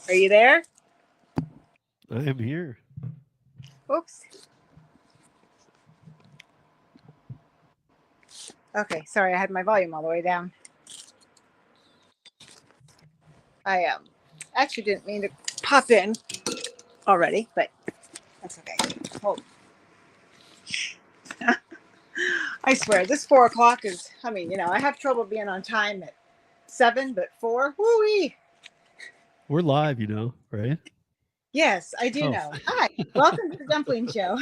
Are you there? I am here. Oops. Okay, sorry, I had my volume all the way down. I actually didn't mean to pop in already, but that's okay. Hold. I swear, this 4 o'clock is. I mean, I have trouble being on time at 7, but 4, woo-wee. We're live, right? Yes, I do Oh, know. Hi, welcome to the Dumpling Show,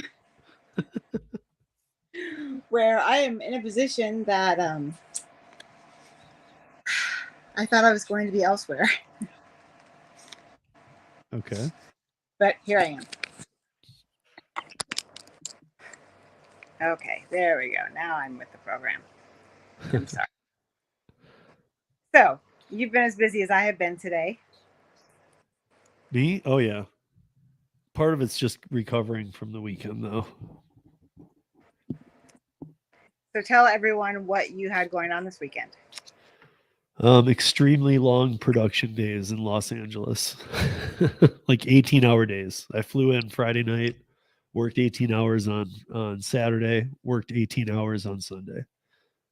where I am in a position that I thought I was going to be elsewhere, okay. but here I am. Okay, there we go. Now I'm with the program. I'm sorry. So, you've been as busy as I have been today. Me? Oh, yeah. Part of it's just recovering from the weekend, though. So, tell everyone what you had going on this weekend. Extremely long production days in Los Angeles, like 18-hour days. I flew in Friday night, worked 18 hours on Saturday, worked 18 hours on Sunday,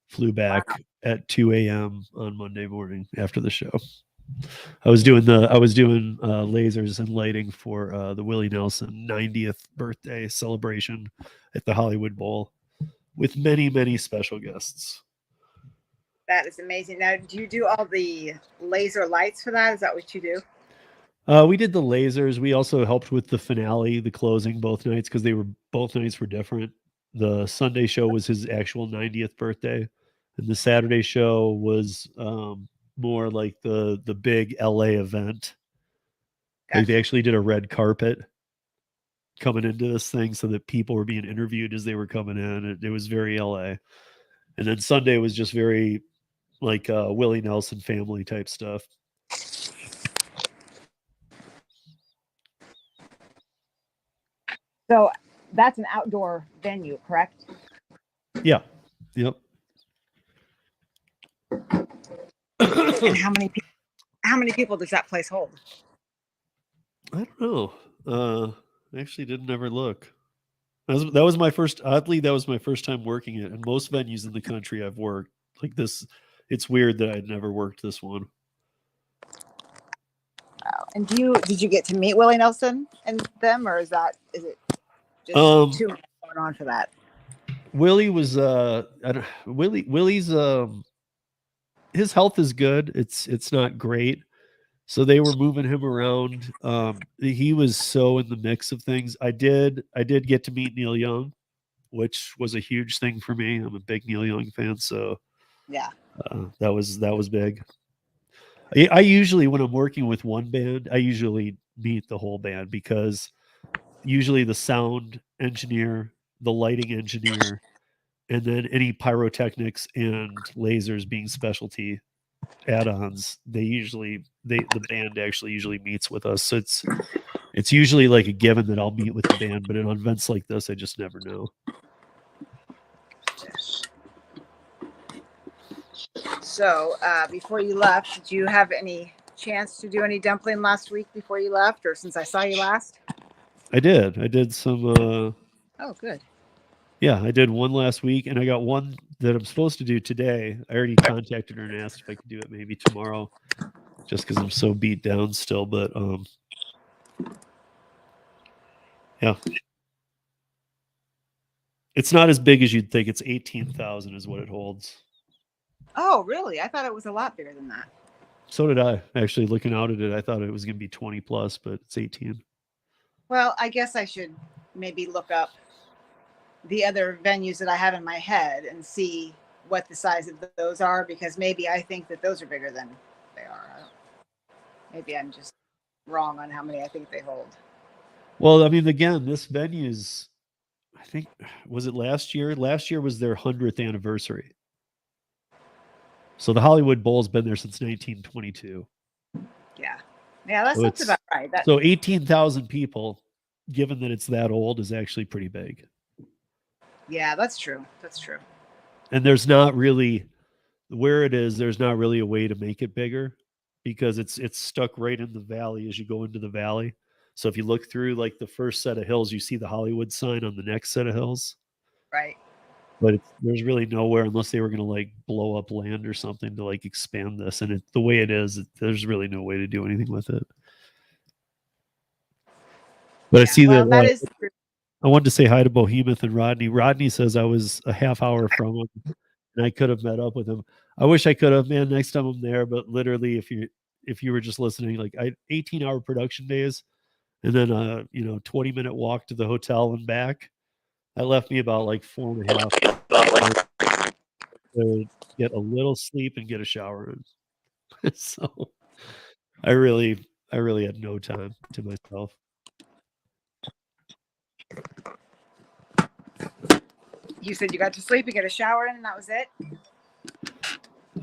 flew Wow, back at 2 a.m. on Monday morning after the show. I was doing lasers and lighting for the Willie Nelson 90th birthday celebration at the Hollywood Bowl with many special guests. that is amazing. Now, do you do all the laser lights for that? Is that what you do? We did the lasers. We also helped with the finale, the closing both nights because both nights were different. The Sunday show was his actual 90th birthday, and the Saturday show was more like the big LA event. Like they Gotcha. actually did a red carpet coming into this thing so that people were being interviewed as they were coming in. It was very LA. And then Sunday was just very like Willie Nelson family type stuff. So, that's an outdoor venue, correct? Yeah. Yep. And I how many people does that place hold? don't know. I actually didn't ever look. That was my first. Oddly, that was my first time working it. And most venues in the country I've worked like this. It's weird that I'd never worked this one. And did you get to meet Willie Nelson and them, or is it just Um, too much going on for that? Willie was I don't, Willie's his health is good. It's not great. So they were moving him around. He was so in the mix of things. I did get to meet Neil Young, which was a huge thing for me. I'm a big Neil Young fan, so Yeah. that was big. I usually when I'm working with one band, I usually meet the whole band because usually the sound engineer, the lighting engineer, and then any pyrotechnics and lasers being specialty add-ons, the band actually usually meets with us. So it's usually like a given that I'll meet with the band, but in events like this, I just never know. So, before you left, did you have any chance to do any dumpling last week before you left, or since I saw you last? I did. I did some. Oh, good. Yeah, I did one last week, and I got one that I'm supposed to do today. I already contacted her and asked if I could do it maybe tomorrow, just because I'm so beat down still. But yeah, it's not as big as you'd think. It's 18,000 is what it holds. Oh, really? I thought it was a lot bigger than that. So did I. Actually, looking out at it, I thought it was going to be 20 plus, but it's 18. Well, I guess I should maybe look up the other venues that I have in my head and see what the size of those are, because maybe I think that those are bigger than they are. Maybe I'm just wrong on how many I think they hold. Well, I mean, again, this venue's, I think, was it last year? Last year was their 100th anniversary. So the Hollywood Bowl's been there since 1922. Yeah. Yeah, that So sounds it's about right. That so 18,000 people, given that it's that old, is actually pretty big. Yeah, that's true. That's true. And there's not really where it is, there's not really a way to make it bigger. because it's stuck right in the valley as you go into the valley. So if you look through like the first set of hills, you see the Hollywood sign on the next set of hills. Right. But there's really nowhere unless they were going to like blow up land or something to like expand this. And the way it is, there's really no way to do anything with it. But I Yeah. see Well, that that is true. I wanted to say hi to Behemoth and Rodney. Rodney says I was a half hour from him and I could have met up with him. I wish I could have, man, next time I'm there. But literally, if you were just listening, like I 18-hour production days and then 20-minute walk to the hotel and back. That left me about like 4.5 hours to get a little sleep and get a shower in. So I really had no time to myself. You said you got to sleep, you get a shower in, and that was it?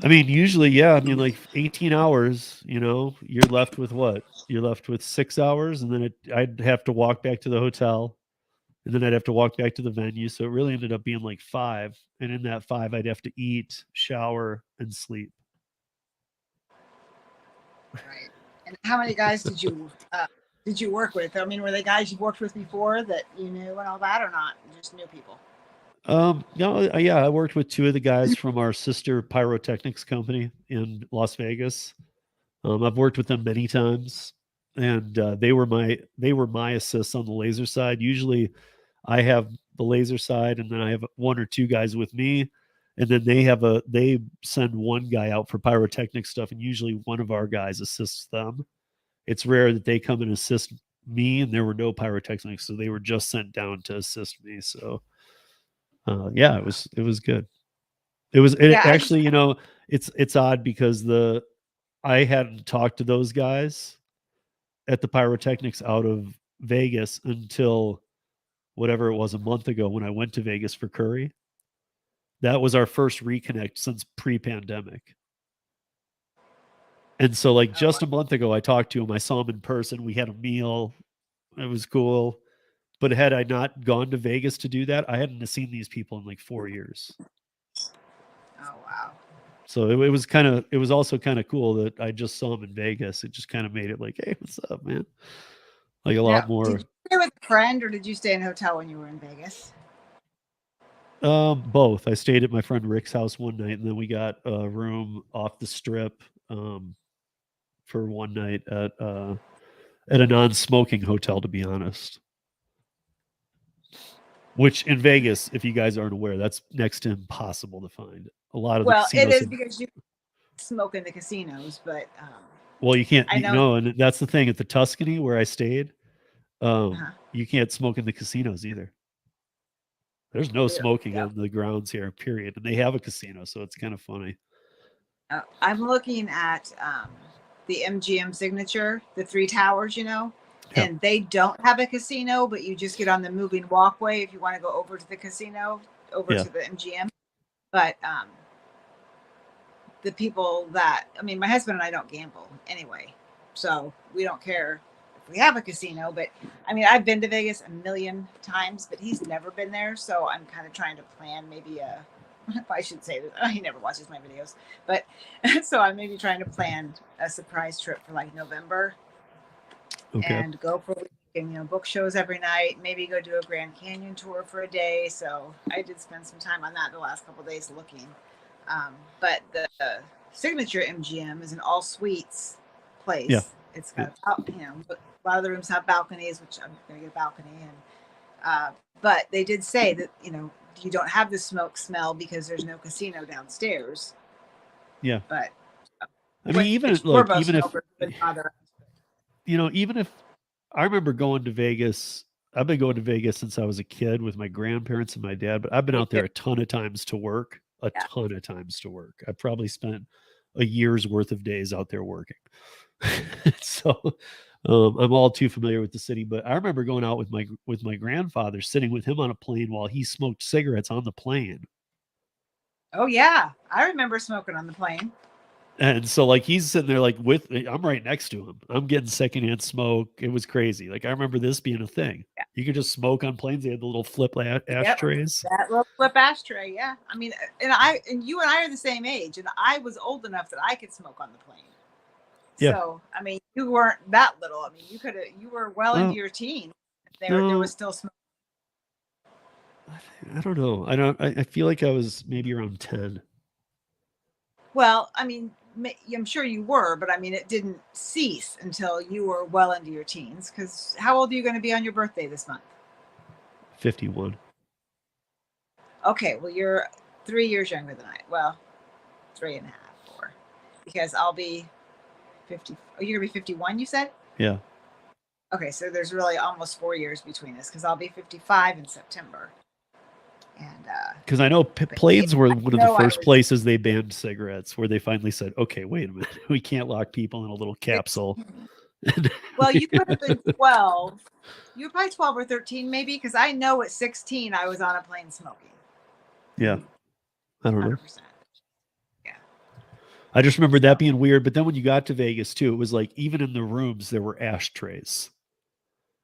I mean, usually, yeah. I mean, like 18 hours, you're left with what? You're left with 6 hours, and then I'd have to walk back to the hotel, and then I'd have to walk back to the venue. So it really ended up being like 5. And in that 5, I'd have to eat, shower, and sleep. Right. And how many guys did you work with? I mean, were they guys you worked with before that you knew and all that, or not? Just new people? Yeah, I worked with 2 of the guys from our sister pyrotechnics company in Las Vegas. I've worked with them many times, and they were my assists on the laser side. Usually, I have the laser side, and then I have 1 or 2 guys with me, and then they send one guy out for pyrotechnics stuff, and usually one of our guys assists them. It's rare that they come and assist me, and there were no pyrotechnics, so they were just sent down to assist me. So, yeah, it was good. It Yeah, actually, it's odd because I hadn't talked to those guys at the pyrotechnics out of Vegas until whatever it was a month ago when I went to Vegas for Curry. That was our first reconnect since pre-pandemic. And so like just a month ago I talked to him, I saw him in person, we had a meal. It was cool. But had I not gone to Vegas to do that, I hadn't seen these people in like 4 years. oh wow. So it was also kind of cool that I just saw him in Vegas. It just kind of made it like, hey, what's up, man? Like a lot more. Did you stay with a friend or did you stay in a hotel when you were in Vegas? Both. I stayed at my friend Rick's house one night, and then we got a room off the strip for one night at a non-smoking hotel. To be honest, which in Vegas, if you guys aren't aware, that's next to impossible to find. A lot of the Well, it casinos. is because you smoke in the casinos, but well, you can't. I know. No, and that's the thing at the Tuscany where I stayed. You can't smoke in the casinos either. There's no smoking on the grounds here, period. And they have a casino, so it's kind of funny. I'm looking at the MGM Signature, the 3 towers, and they don't have a casino, but you just get on the moving walkway if you want to go over to the casino, to the MGM. But the people my husband and I don't gamble anyway, so we don't care if we have a casino. But I mean, I've been to Vegas a million times, but he's never been there, so I'm kind of trying to plan maybe I should say that he never watches my videos, but so I'm maybe trying to plan a surprise trip for like November, and go for a week and book shows every night. Maybe go do a Grand Canyon tour for a day. So I did spend some time on that the last couple of days looking. But the Signature MGM is an all suites place. Yeah. It's got a lot of the rooms have balconies, which I'm gonna get a balcony, and but they did say that you don't have the smoke smell because there's no casino downstairs. Yeah. But I mean, even if I remember going to Vegas, I've been going to Vegas since I was a kid with my grandparents and my dad, but I've been out there a ton of times to work, I probably spent a year's worth of days out there working. So I'm all too familiar with the city, but I remember going out with my grandfather, sitting with him on a plane while he smoked cigarettes on the plane. Oh yeah, I remember smoking on the plane. And so like he's sitting there like I'm right next to him. I'm getting secondhand smoke. It was crazy. Like I remember this being a thing. Yeah. You could just smoke on planes. They had the little flip ashtrays. That little flip ashtray, yeah. I mean, and you and I are the same age, and I was old enough that I could smoke on the plane. Yeah. So, I mean, you weren't that little. I mean, you were well into Oh, your teens. There was no, still smoke. I don't know. I feel like I was maybe around 10. Well, I mean, I'm sure you were, but I mean, it didn't cease until you were well into your teens. Because how old are you going to be on your birthday this month? 51. Okay, well, you're 3 years younger than I. Well, 3.5, 4, because I'll be 50. Oh, you're gonna be 51. You said. Yeah. Okay, so there's really almost 4 years between us because I'll be 55 in September. And Because I know but yeah, Plains were I one of the know I first was places they banned cigarettes, where they finally said, okay, wait a minute. We can't lock people in a little capsule. 16. Well, you could have been 12. You were probably 12 or 13, maybe, because I know at 16 I was on a plane smoking. Yeah. I don't know. 100%. Yeah. I just remember that So, being weird. But then when you got to Vegas too, it was like even in the rooms there were ashtrays.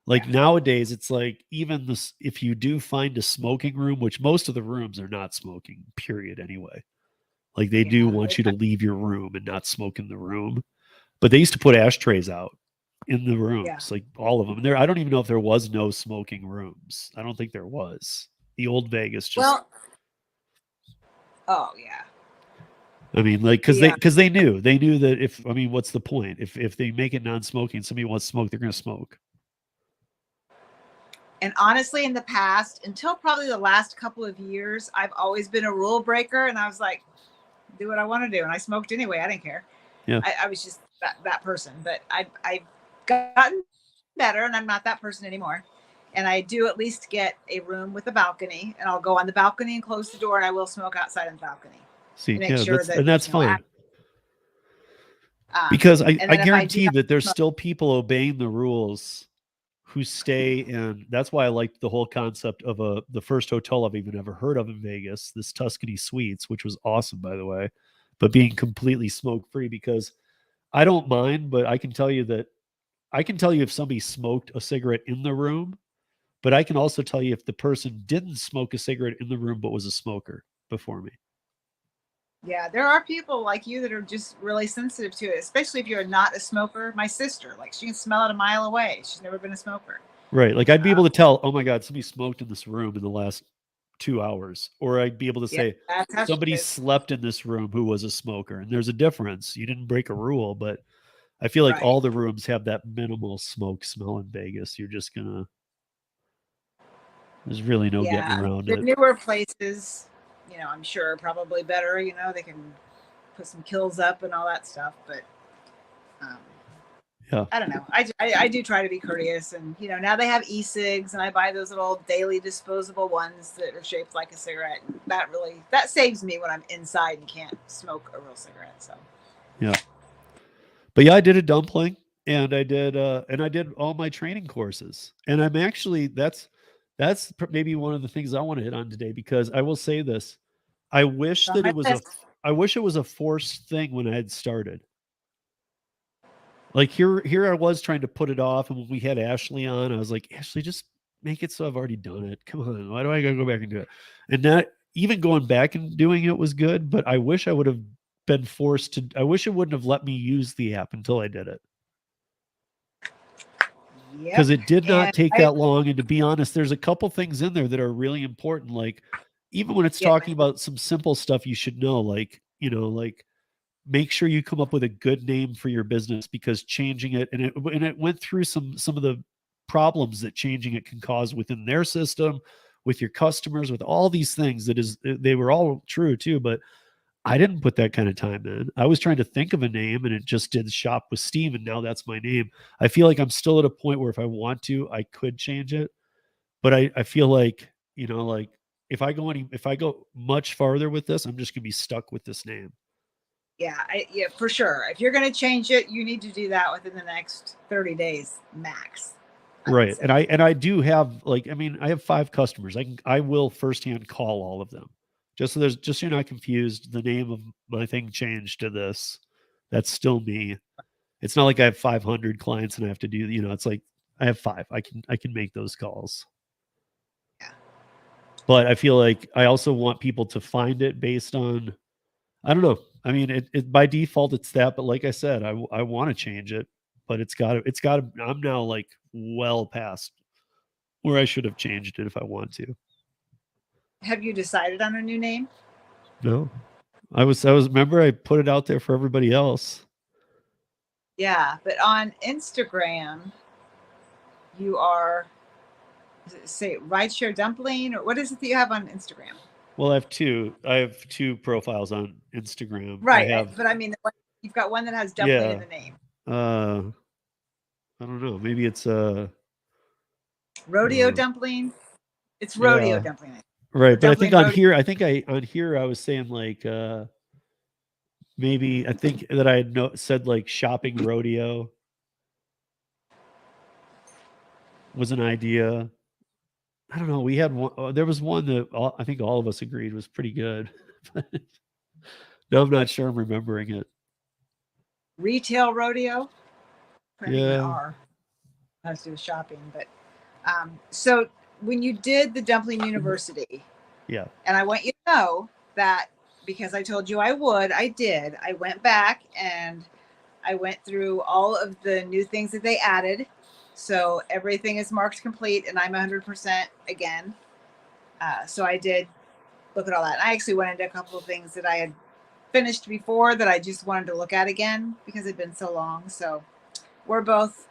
Like yeah. nowadays, it's like even this if you do find a smoking room, which most of the rooms are not smoking, period, anyway. Like they do Yeah. want you to leave your room and not smoke in the room. But they used to put ashtrays out in the Yeah. rooms, like all of them. And there, I don't even know if there was no smoking rooms. I don't think there was. The old Vegas just Well, oh, yeah. I mean, like, The, because they knew that if I mean, what's the point if they make it non-smoking, somebody wants to smoke, they're going to smoke. and honestly, in the past, until probably the last couple of years, I've always been a rule breaker. And I was like, do what I want to do. And I smoked anyway. I didn't care. Yeah. I was just that person. But I've gotten better and I'm not that person anymore. And I do at least get a room with a balcony. And I'll go on the balcony and close the door and I will smoke outside on the balcony See, to make yeah, sure that that's there's no fine um, because and I then if I do guarantee have that there's smoke, still people obeying the rules who stay in. That's why I liked the whole concept of the first hotel I've even ever heard of in Vegas, this Tuscany Suites, which was awesome by the way, but being completely smoke free because I don't mind, but I can tell you if somebody smoked a cigarette in the room, but I can also tell you if the person didn't smoke a cigarette in the room but was a smoker before me. yeah, there are people like you that are just really sensitive to it, especially if you're not a smoker. My sister, like, she can smell it a mile away. She's never been a smoker. Right. Like I'd be Uh, able to tell, oh my God, somebody smoked in this room in the last 2 hours. Or I'd be able to yeah, say, that's how she somebody is. slept in this room who was a smoker. And there's a difference. You didn't break a rule, but I feel like Right. all the rooms have that minimal smoke smell in Vegas. You're just gonna there's really no getting Yeah. around The it. newer places, I'm sure are probably better. They can put some kills up and all that stuff. But um, Yeah. I don't know. I do try to be courteous. And, now they have e-cigs and I buy those little daily disposable ones that are shaped like a cigarette. And that saves me when I'm inside and can't smoke a real cigarette. So, Yeah. But yeah, I did a dumpling and I did all my training courses. And I'm actually maybe one of the things I want to hit on today because I will say this. I wish it's on that my list. I wish it was a forced thing when I had started. Like here I was trying to put it off, and when we had Ashley on, I was like, Ashley, just make it so I've already done it. Come on, why do I gotta go back and do it? And that even going back and doing it was good, but I wish I would have been forced to. I wish it wouldn't have let me use the app until I did it because Yep. it did And not take I, that long. And to be honest, there's a couple things in there that are really important. Like even when it's yeah, talking about some simple stuff you should know, like like make sure you come up with a good name for your business because changing it and it went through some of the problems that changing it can cause within their system with your customers with all these things they were all true too, but I didn't put that kind of time in. I was trying to think of a name and it just did shop with Steve and now that's my name. I feel like I'm still at a point where if I want to I could change it, but I feel like like if I go much farther with this I'm just gonna be stuck with this name. yeah, for sure. If you're going to change it, you need to do that within the next 30 days max, I would Right. say. And I do have like I mean, I have 5 customers. I will firsthand call all of them. Just so you're not confused, the name of my thing changed to this. That's still me. It's not like I have 500 clients and I have to do, it's like I have 5. I can make those calls. Yeah. But I feel like I also want people to find it based on I don't know. I mean, it by default it's that, but like I said, I want to change it, but it's got to. I'm now like well past where I should have changed it if I want to. Have you decided on a new name? No, I was. Remember, I put it out there for everybody else. Yeah, but on Instagram, you are, say, Rideshare Dumpling, or what is it that you have on Instagram? Well, I have two. I have two profiles on Instagram. I Right, have, but I mean, you've got one that has Dumpling in yeah. the name. Uh, I don't know. Maybe it's Rodeo uh Dumpling. It's Rodeo yeah, Dumpling. Or right. But I think Dumpling on Rodeo. here, on here I was saying like maybe I think that I had said like shopping rodeo was an idea. I don't know. We had one. There was one that I think all of us agreed was pretty good. No, I'm not sure. I'm remembering it. Retail Rodeo. Printing an Yeah, R. Has to do with shopping. But so when you did the Dumpling University, yeah, and I want you to know that because I told you I would, I did. I went back and I went through all of the new things that they added. So everything is marked complete, and I'm 100% again. So I did look at all that. I actually went into a couple of things that I had finished before that I just wanted to look at again because it'd been so long. So we're both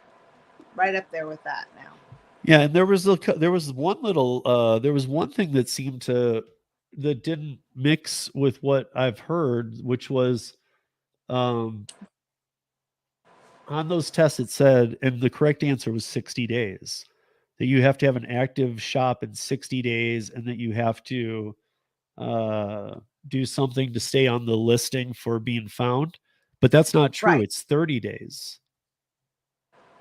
right up there with that now. yeah. And there was one little there was one thing that seemed to that didn't mix with what I've heard, which was um on those tests it said, and the correct answer was 60 days, that you have to have an active shop in 60 days and that you have to uh, do something to stay on the listing for being found. But that's not true. Right. It's 30 days.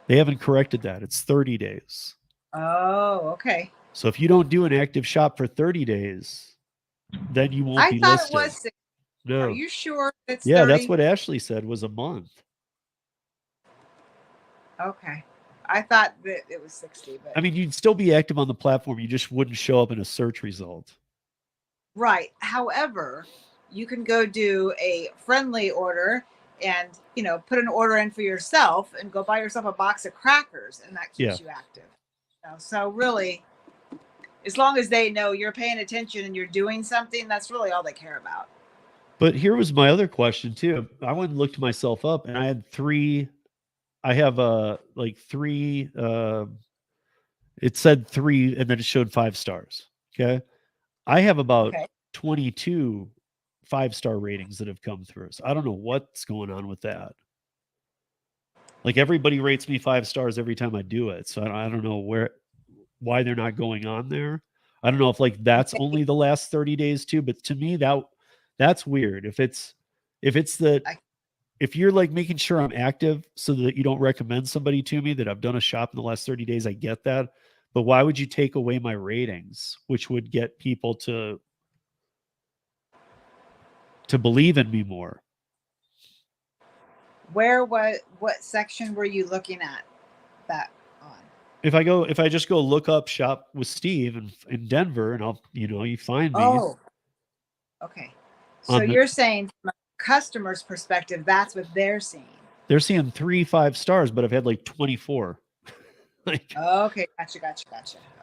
They haven't corrected that. It's 30 days. Oh, okay. So if you don't do an active shop for 30 days, then you won't I be thought it was listed. 60. Are No. you sure it's Yeah, that's 30? what Ashley said was a month. Okay. I thought that it was 60, but I mean, you'd still be active on the platform. You just wouldn't show up in a search result. right. However, you can go do a friendly order and, put an order in for yourself and go buy yourself a box of crackers, and that Yeah. keeps you active. So really, as long as they know you're paying attention and you're doing something, that's really all they care about. But here was my other question too. I went and looked myself up and I had three. I have like three it said 3 and then it showed 5 stars. Okay. I have about Okay. 22 5-star ratings that have come through. So I don't know what's going on with that. Like everybody rates me 5 stars every time I do it. So I don't know why they're not going on there. I don't know if like that's only the last 30 days too, but to me that's weird. If it's the I, if you're like making sure I'm active so that you don't recommend somebody to me that I've done a shop in the last 30 days, I get that. But why would you take away my ratings, which would get people to believe in me more? what section were you looking at that on? If I just go look up shop with Steve in Denver and you find me Oh, okay. So on the you're saying from a customer's perspective, that's what they're seeing. they're seeing 3 5 stars, but I've had like 24. Like, Okay, gotcha.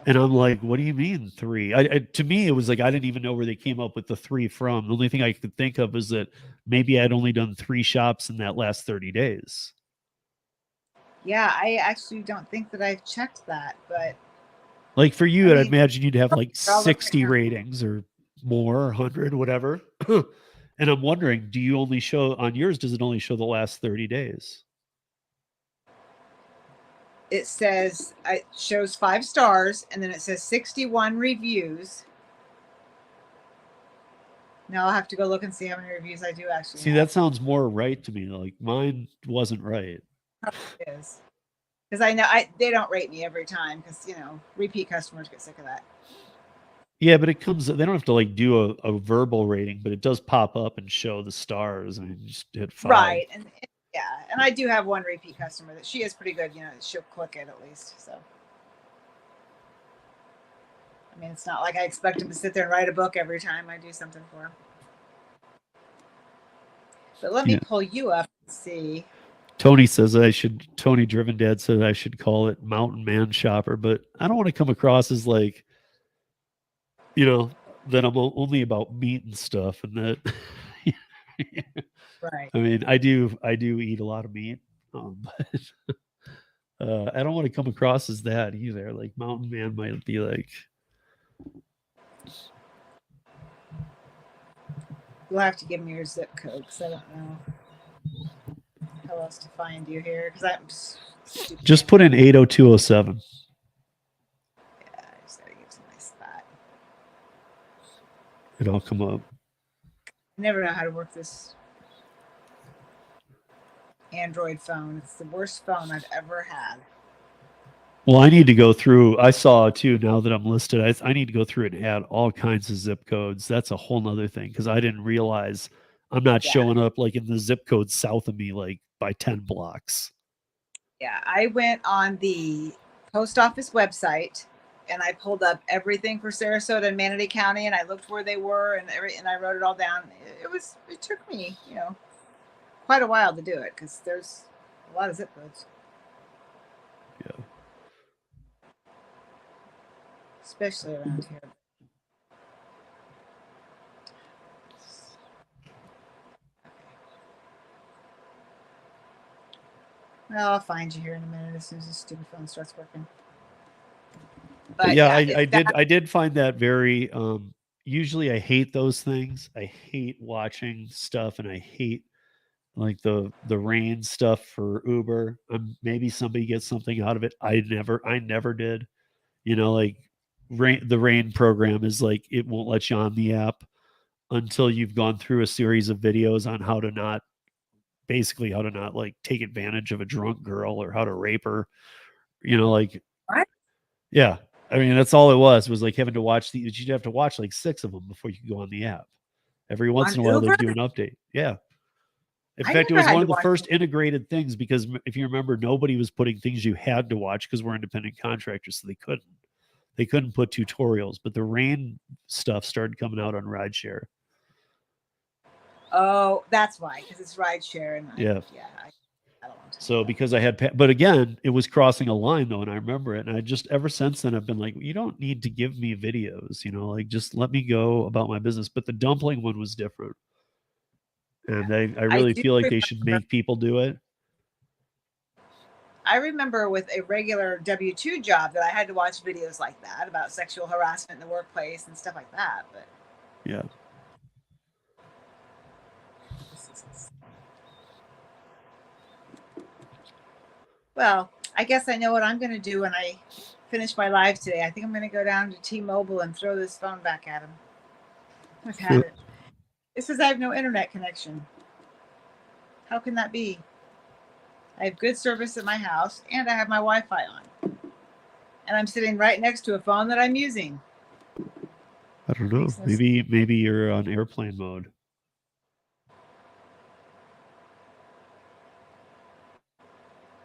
and Okay. I'm like, what do you mean 3? To me, it was like I didn't even know where they came up with the 3 from. The only thing I could think of is that maybe I'd only done 3 shops in that last 30 days. Yeah, I actually don't think that I've checked that, but Like for you, I I'd mean, imagine you'd have like I'll look right 60 now. ratings or more, 100, whatever. And I'm wondering, do you only show on yours? Does it only show the last 30 days? It says it shows 5 stars, and then it says 61 reviews. Now I'll have to go look and see how many reviews I do actually See, have. that sounds more right to me. Like mine wasn't right. It is because I know they don't rate me every time because repeat customers get sick of that. Yeah, but it comes. They don't have to like do a verbal rating, but it does pop up and show the stars. I mean, just hit 5. Right, and yeah, and I do have one repeat customer that she is pretty good. She'll click it at least. So I mean, it's not like I expect him to sit there and write a book every time I do something for him. But let me Yeah. pull you up and see. Tony says Tony Driven Dad said I should call it Mountain Man Shopper, but I don't want to come across as like, that I'm only about meat and stuff, and that. Right. I mean, I do eat a lot of meat, but I don't want to come across as that either. Like Mountain Man might be like, You'll have to give me your zip code because I don't know how else to find you here. Because I'm stupid. just put in 80207. Yeah, I just gotta get to my spot. It'll come up. I never know how to work this Android phone. It's the worst phone I've ever had. Well, I need to go through. I saw too. Now that I'm listed, I need to go through and add all kinds of zip codes. That's a whole nother thing because I didn't realize I'm not Yeah. showing up like in the zip code south of me, like by 10 blocks. Yeah, I went on the post office website and I pulled up everything for Sarasota and Manatee County, and I looked where they were, and I wrote it all down. It took me, quite a while to do it because there's a lot of zip codes. Yeah. Especially around here. Well, I'll find you here in a minute as soon as this stupid phone starts working. But yeah, I did find that very usually I hate those things. I hate watching stuff and I hate like the rain stuff for Uber. Maybe somebody gets something out of it. I never did. Like the rain program is like it won't let you on the app until you've gone through a series of videos on how to not like take advantage of a drunk girl or how to rape her. Like What? yeah. I mean, that's all it was like having to watch you'd have to watch like 6 of them before you could go on the app. Every once On in a while Uber? they'd do an update. Yeah. In I fact, it never was had one to of the watch first it. integrated things because if you remember, nobody was putting things you had to watch because we're independent contractors, so they couldn't. They couldn't put tutorials, but the rain stuff started coming out on Rideshare. Oh, that's why, because it's Rideshare, and Yeah. I don't want to. So because I had, but again, it was crossing a line though, and I remember it. And I just ever since then I've been like, you don't need to give me videos, like just let me go about my business. But the dumpling one was different, and I really do feel like they should remember- make people do it. I remember with a regular W-2 job that I had to watch videos like that about sexual harassment in the workplace and stuff like that. But Yeah. well, I guess I know what I'm going to do when I finish my live today. I think I'm going to go down to T-Mobile and throw this phone back at him. I've had it. It says I have no internet connection. How can that be? I have good service at my house, and I have my Wi-Fi on. And I'm sitting right next to a phone that I'm using. I don't know. Maybe you're on airplane mode.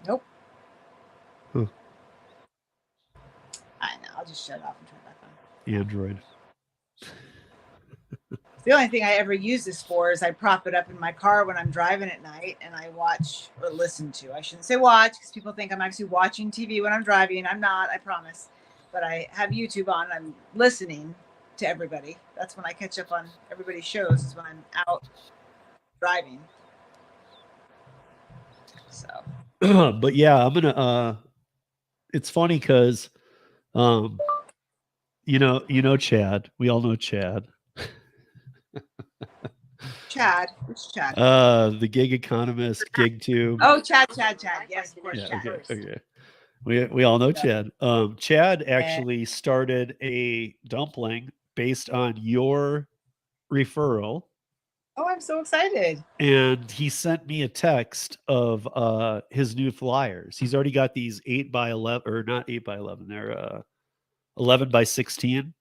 Nope. Huh. I know. I'll just shut it off and turn it back on. Android. The only thing I ever use this for is I prop it up in my car when I'm driving at night and I watch or listen to. I shouldn't say watch because people think I'm actually watching TV when I'm driving. I'm not, I promise. But I have YouTube on. I'm listening to everybody. That's when I catch up on everybody's shows, is when I'm out driving. So. But yeah, I'm gonna. It's funny because, Chad. We all know Chad. Chad. Which Chad? The gig economist, gig two. Oh, Chad. Yes, of course. Yeah, Chad. okay. We all know Chad. Chad actually started a dumpling based on your referral. Oh, I'm so excited. And he sent me a text of his new flyers. He's already got these 8x11, or not 8x11, they're 11x16.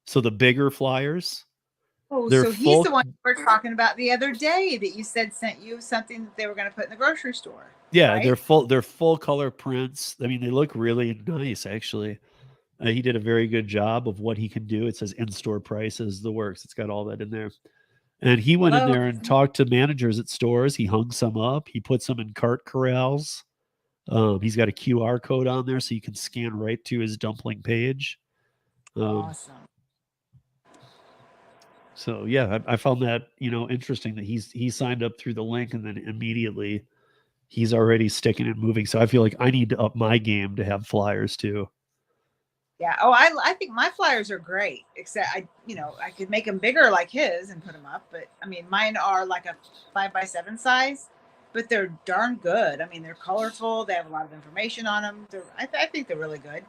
So the bigger flyers. Oh, so he's the one we were talking about the other day that you said sent you something that they were going to put in the grocery store. Yeah, right? they're full color prints. I mean, they look really nice, actually. He did a very good job of what he can do. It says in-store prices, the works. It's got all that in there. And he went in Hello. there and talked to managers at stores. He hung some up. He put some in cart corrals. He's got a QR code on there so you can scan right to his dumpling page. Awesome. So yeah, I found that interesting that he signed up through the link and then immediately he's already sticking and moving. So I feel like I need to up my game to have flyers too. Yeah. Oh, I think my flyers are great, except I could make them bigger like his and put them up. But I mean, mine are like a 5x7 size, but they're darn good. I mean, they're colorful. They have a lot of information on them. I think they're really good.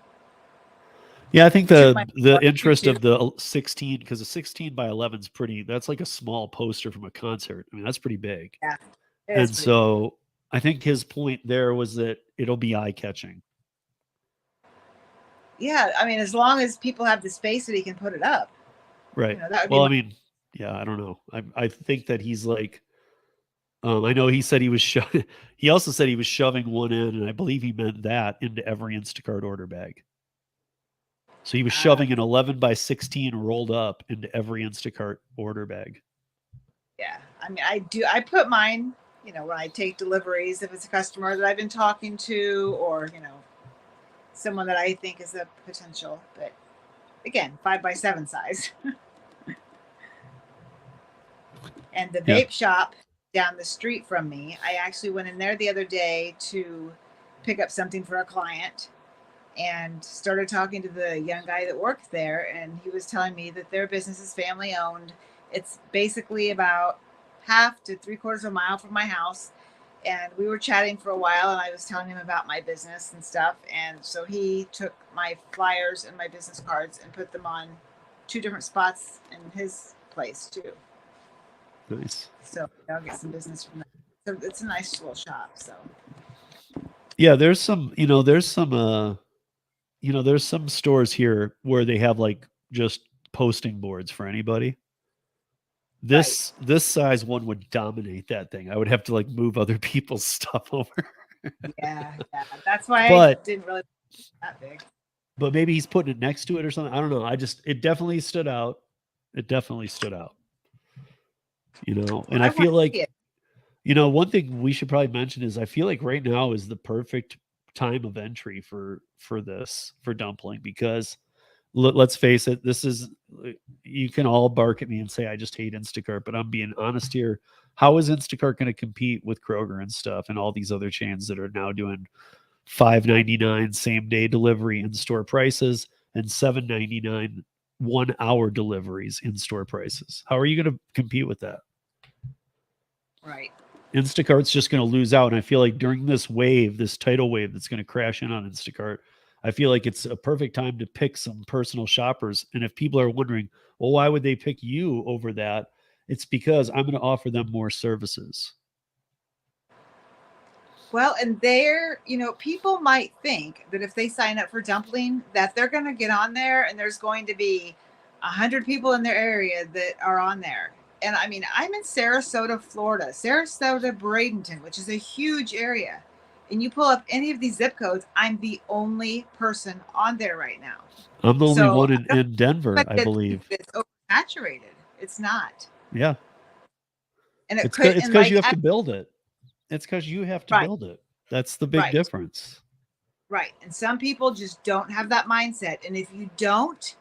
Yeah, I think To my the interest of the 16, because the 16 by 11 is pretty, that's like a small poster from a concert. I mean, that's pretty big. Yeah, it is And pretty big. so I think his point there was that it'll be eye catching. Yeah, I mean, as long as people have the space that he can put it up. Right. That would Well, be I mean, yeah, I don't know. I think that he's like, I know he said he was he also said he was shoving one in, and I believe he meant that into every Instacart order bag. So he was shoving an 11 by 16 rolled up into every Instacart order bag. Yeah, I mean, I put mine, when I take deliveries, if it's a customer that I've been talking to, or someone that I think is a potential. But again, 5x7 size. And the vape shop down the street from me, I actually went in there the other day to pick up something for a client and started talking to the young guy that worked there. And he was telling me that their business is family owned. It's basically about half to 3/4 of a mile from my house. And we were chatting for a while, and I was telling him about my business and stuff. And so he took my flyers and my business cards and put them on 2 different spots in his place too. Nice. So I'll get some business from that. So it's a nice little shop. So yeah, there's some stores here where they have like just posting boards for anybody. This size one would dominate that thing. I would have to like move other people's stuff over. yeah. That's why I didn't really that big. But maybe he's putting it next to it or something. I don't know. It definitely stood out. And I feel like, one thing we should probably mention is I feel like right now is the perfect time of entry for Dumpling, because let's face it, you can all bark at me and say I just hate Instacart, but I'm being honest here. How is Instacart going to compete with Kroger and stuff and all these other chains that are now doing $5.99 same day delivery in store prices and $7.99 1 hour deliveries in store prices? How are you going to compete with that? Right. Instacart's just going to lose out. And I feel like during this tidal wave that's going to crash in on Instacart, I feel like it's a perfect time to pick some personal shoppers. And if people are wondering, well, why would they pick you over that? It's because I'm going to offer them more services. Well, and people might think that if they sign up for Dumpling, that they're going to get on there and there's going to be 100 people in their area that are on there. And I mean, I'm in Sarasota, Florida, Bradenton, which is a huge area. And you pull up any of these zip codes, I'm the only person on there right now. I'm the only one in Denver, I believe. It's oversaturated. It's not. Yeah. And it's because you have to build it. It's because you have to build it. That's the big difference. Right. And some people just don't have that mindset. And if you don't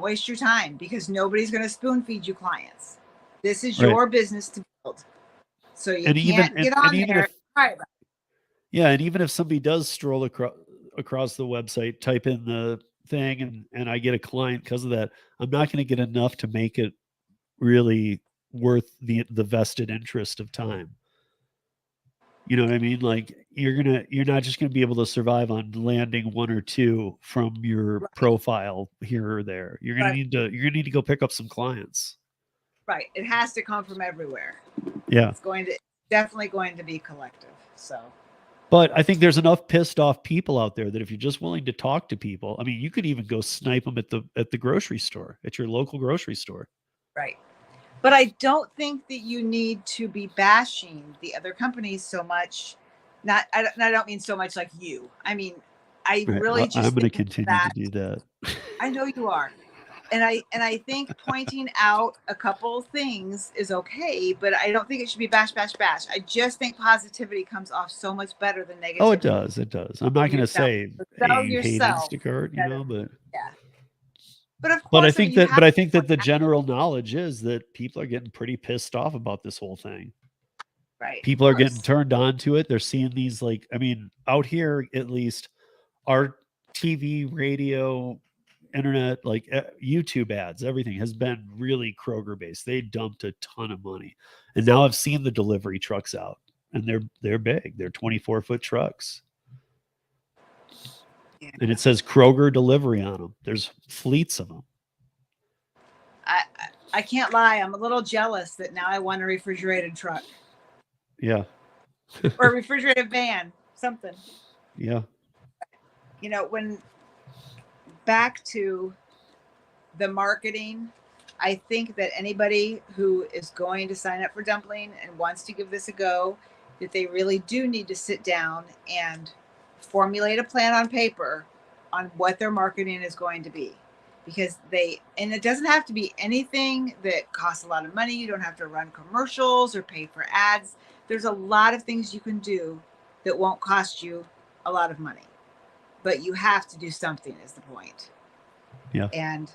waste your time, because nobody's going to spoon feed you clients. This is your business to build. So you can't get on there. Yeah. And even if somebody does stroll across the website, type in the thing, and I get a client because of that, I'm not going to get enough to make it really worth the vested interest of time. You know what I mean? Like you're not just going to be able to survive on landing 1 or 2 from your profile here or there. You're going to need to go pick up some clients. Right. It has to come from everywhere. Yeah. It's definitely going to be collective. So, but I think there's enough pissed off people out there that if you're just willing to talk to people, I mean, you could even go snipe them at the grocery store, at your local grocery store. Right. But I don't think that you need to be bashing the other companies so much. I don't mean so much like you. I mean, I really just. I'm going to continue to do that. I know you are. And I think pointing out a couple things is okay, but I don't think it should be bash, bash, bash. I just think positivity comes off so much better than negativity. Oh, it does. It does. I'm not going to Yourself. say, So hey, sell you hate yourself Instacart, you instead of, know, but yeah. But of but I course, I mean, think you that have but I to think that point the out, general knowledge is that people are getting pretty pissed off about this whole thing. right, of People are getting course. turned on to it. They're seeing these, like, I mean, out here at least, our TV, radio, internet, like YouTube ads, everything has been really Kroger based. They dumped a ton of money, and now I've seen the delivery trucks out, and they're big. They're 24-foot trucks, Yeah. and it says Kroger delivery on them. There's fleets of them. I can't lie. I'm a little jealous that now I want a refrigerated truck Yeah, or a refrigerated van, something. yeah. You know, when back to the marketing, I think that anybody who is going to sign up for Dumpling and wants to give this a go, that they really do need to sit down and formulate a plan on paper on what their marketing is going to be. Because and it doesn't have to be anything that costs a lot of money. You don't have to run commercials or pay for ads. There's a lot of things you can do that won't cost you a lot of money, but you have to do something, is the point. Yeah. And,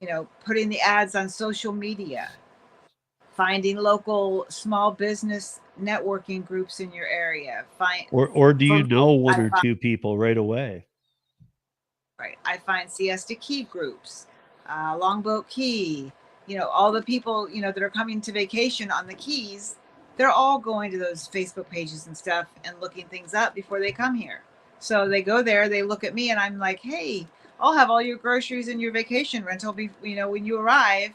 you know, putting the ads on social media, finding local small business networking groups in your area. Or do you For know one I or find, two people right away? right, I find Siesta Key groups, Longboat Key, you know, all the people, you know, that are coming to vacation on the Keys, they're all going to those Facebook pages and stuff and looking things up before they come here. So they go there, they look at me, and I'm like, hey, I'll have all your groceries and your vacation rental you know, when you arrive.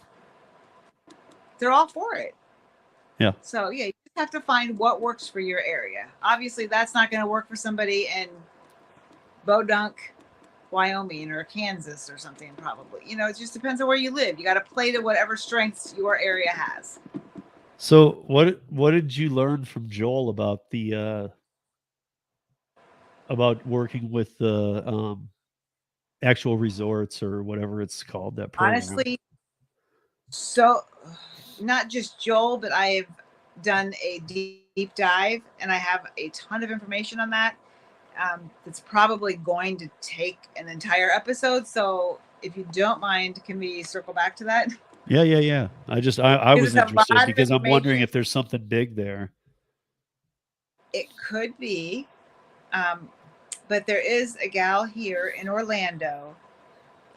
They're all for it. Yeah. So yeah, you just have to find what works for your area. Obviously, that's not going to work for somebody in Bodunk, Wyoming, or Kansas or something. Probably, you know, it just depends on where you live. You got to play to whatever strengths your area has. So what did you learn from Joel about the about working with the actual resorts or whatever it's called, that program? Honestly, so not just Joel, but I've done a deep dive, and I have a ton of information on that. That's probably going to take an entire episode. So if you don't mind, can we circle back to that? Yeah, yeah, yeah. I Because was it's a lot interested of because I'm wondering information. if there's something big there. It could be, um, but there is a gal here in Orlando,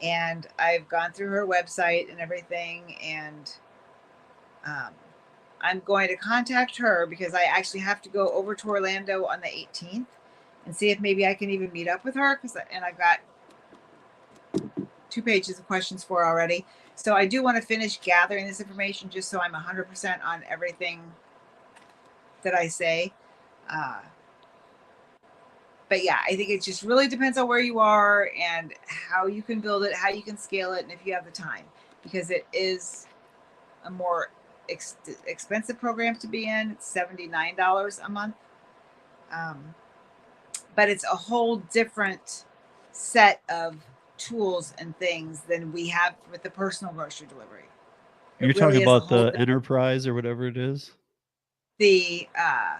and I've gone through her website and everything, and um, I'm going to contact her because I actually have to go over to Orlando on the 18th and see if maybe I can even meet up with her. And I've got 2 pages of questions for her already. So I do want to finish gathering this information just so I'm 100% on everything that I say. But yeah, I think it just really depends on where you are and how you can build it, how you can scale it, and if you have the time, because it is a more expensive program to be in. It's $79 a month, but it's a whole different set of tools and things than we have with the personal grocery delivery. You're It talking really is a about whole the enterprise or whatever it is? the uh,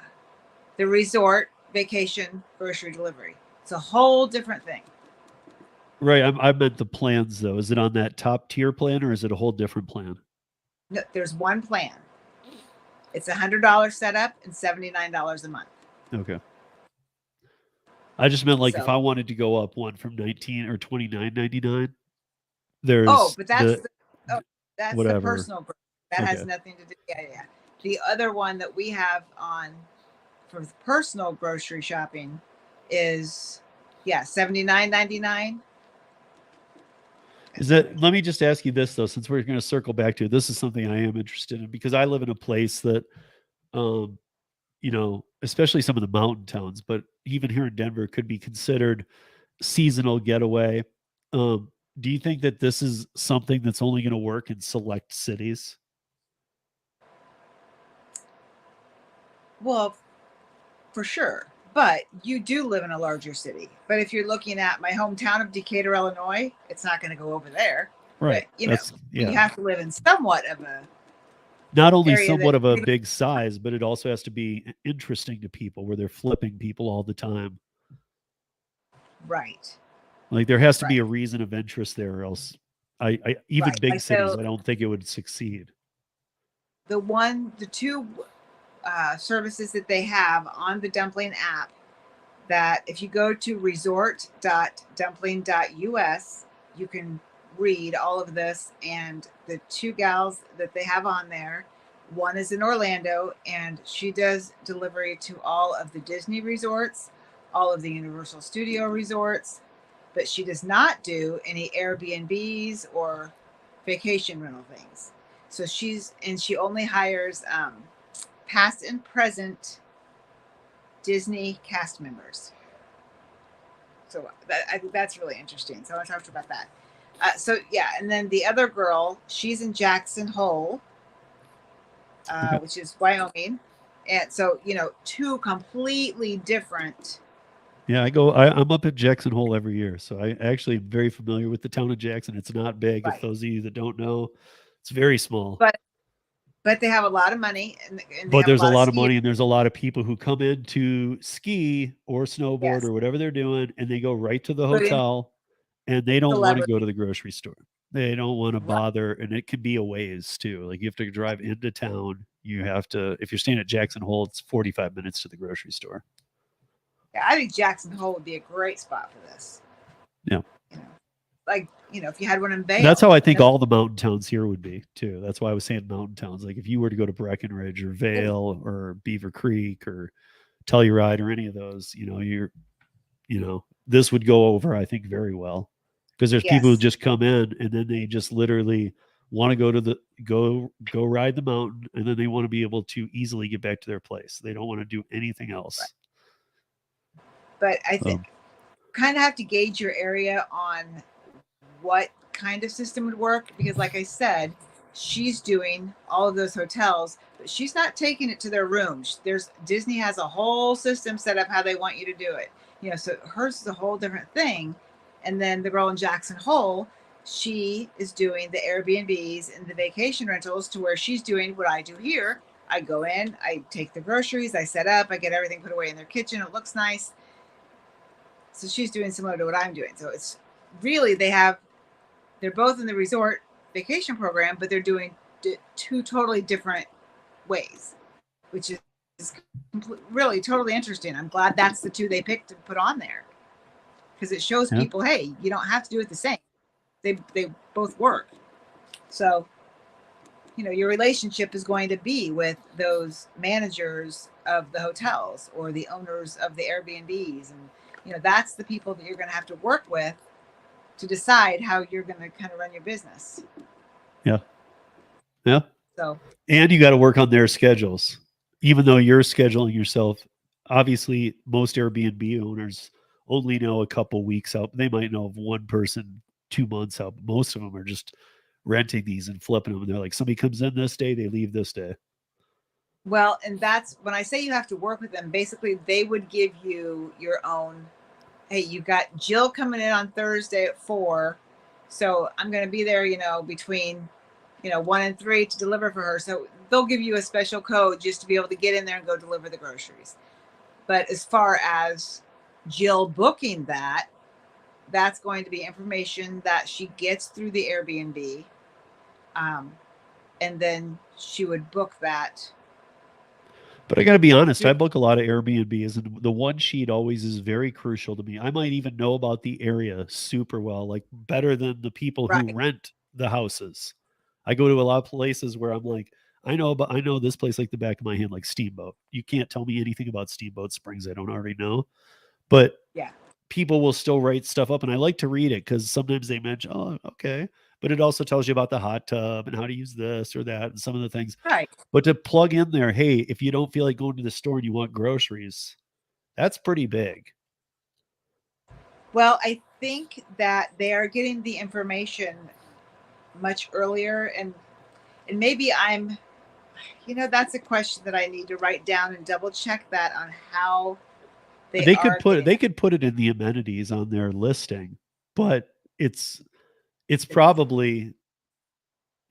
the resort vacation grocery delivery. It's a whole different thing. Right. I meant the plans though. Is it on that top tier plan or is it a whole different plan? No, there's one plan. It's $100 setup and $79 a month. Okay. I just meant like if So, I wanted to go up one from 19 or 29.99, oh, there's but the that's the whatever. personal group. That has Okay. nothing to do. Yeah, yeah. The other one that we have on for personal grocery shopping is, yeah, $79.99. Is that, let me just ask you this though, since we're going to circle back to it, this is something I am interested in because I live in a place that, um, you know, especially some of the mountain towns, but even here in Denver could be considered seasonal getaway. Do you think that this is something that's only going to work in select cities? Well, for sure. But you do live in a larger city. But if you're looking at my hometown of Decatur, Illinois, it's not going to go over there. but Right. you know, That's you yeah. have to live in somewhat of a Not only area that somewhat of a big size, but it also has to be interesting to people where they're flipping people all the time. right, Like there has to be right, a reason of interest there, or else I even right. big Like cities, so, I don't think it would succeed. the two services that they have on the Dumpling app, that if you go to resort.dumpling.us, you can read all of this. And the two gals that they have on there, one is in Orlando, and she does delivery to all of the Disney resorts, all of the Universal Studio resorts, but she does not do any Airbnbs or vacation rental things. So she only hires past and present Disney cast members. So I think that's really interesting. So I want to talk to you about that. So yeah, and then the other girl, she's in Jackson Hole, Okay. which is Wyoming, and so two completely different. Yeah, I'm up at Jackson Hole every year, so I actually am very familiar with the town of Jackson. It's not big. If Right, those of you that don't know, it's very small. but they have a lot of money, and they But have a there's a lot of lot of ski. money and there's a lot of people who come in to ski or snowboard Yes, or whatever they're doing, and they go right to the including hotel and they don't want to go celebrity. to the grocery store. They don't want to Right. bother, and it can be a ways too. Like you have to drive into town. You have to, if you're staying at Jackson Hole, it's 45 minutes to the grocery store. Yeah, I think Jackson Hole would be a great spot for this. Yeah. You know, like if you had one in That's Vail, how I think all the mountain towns here would be too. That's why I was saying mountain towns. Like if you were to go to Breckenridge or Vale or Beaver Creek or Telluride or any of those, this would go over, I think, very well. Because there's people who yes, just come in and then they just literally want to go ride the mountain, and then they want to be able to easily get back to their place. They don't want to do anything right. else. But I think Um, kind of have to gauge your area on what kind of system would work, because like I said, she's doing all of those hotels, but she's not taking it to their rooms. There's Disney has a whole system set up how they want you to do it. So hers is a whole different thing. And then the girl in Jackson Hole, she is doing the Airbnbs and the vacation rentals, to where she's doing what I do here. I go in, I take the groceries, I set up, I get everything put away in their kitchen. It looks nice. So she's doing similar to what I'm doing. So it's really, they're both in the resort vacation program, but they're doing two totally different ways, which is really totally interesting. I'm glad that's the two they picked to put on there, because it shows yeah. people, hey, you don't have to do it the same. They both work. So your relationship is going to be with those managers of the hotels or the owners of the Airbnbs, and that's the people that you're going to have to work with to decide how you're going to kind of run your business. Yeah. Yeah. So And you got to work on their schedules, even though you're scheduling yourself. Obviously, most Airbnb owners only know a couple weeks out. They might know of one person 2 months out. But most of them are just renting these and flipping them. And they're like, somebody comes in this day, they leave this day. well, and that's when I say you have to work with them. Basically, they would give you your own. Hey, you got Jill coming in on Thursday at 4, so I'm going to be there, between 1 and 3 to deliver for her. So they'll give you a special code just to be able to get in there and go deliver the groceries. But as far as Jill booking that, that's going to be information that she gets through the Airbnb, um, and then she would book that. But I got to be honest, I book a lot of Airbnbs, and the one sheet always is very crucial to me. I might even know about the area super well, like better than the people who Right. rent the houses. I go to a lot of places where I'm like, I know this place like the back of my hand, like Steamboat. You can't tell me anything about Steamboat Springs I don't already know. But Yeah. people will still write stuff up, and I like to read it because sometimes they mention, oh, okay. But it also tells you about the hot tub and how to use this or that and some of the things. Right. But to plug in there, hey, if you don't feel like going to the store and you want groceries, that's pretty big. Well, I think that they are getting the information much earlier, and maybe that's a question that I need to write down and double check that on how they are getting. They could put it in the amenities on their listing, but it's it's probably,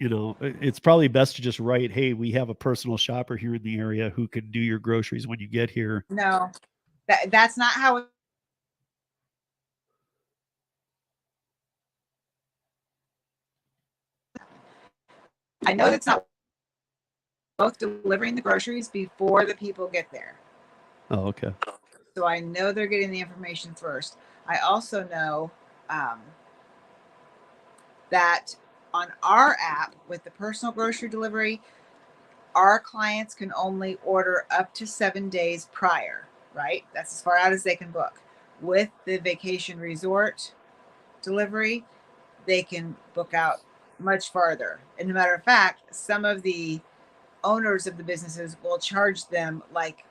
it's probably best to just write, hey, we have a personal shopper here in the area who can do your groceries when you get here. No, that's not how it. I know that's not both delivering the groceries before the people get there. Oh, okay. So I know they're getting the information first. I also know that on our app with the personal grocery delivery, our clients can only order up to 7 days prior, right? That's as far out as they can book. With the vacation resort delivery, they can book out much farther. And a matter of fact, some of the owners of the businesses will charge them like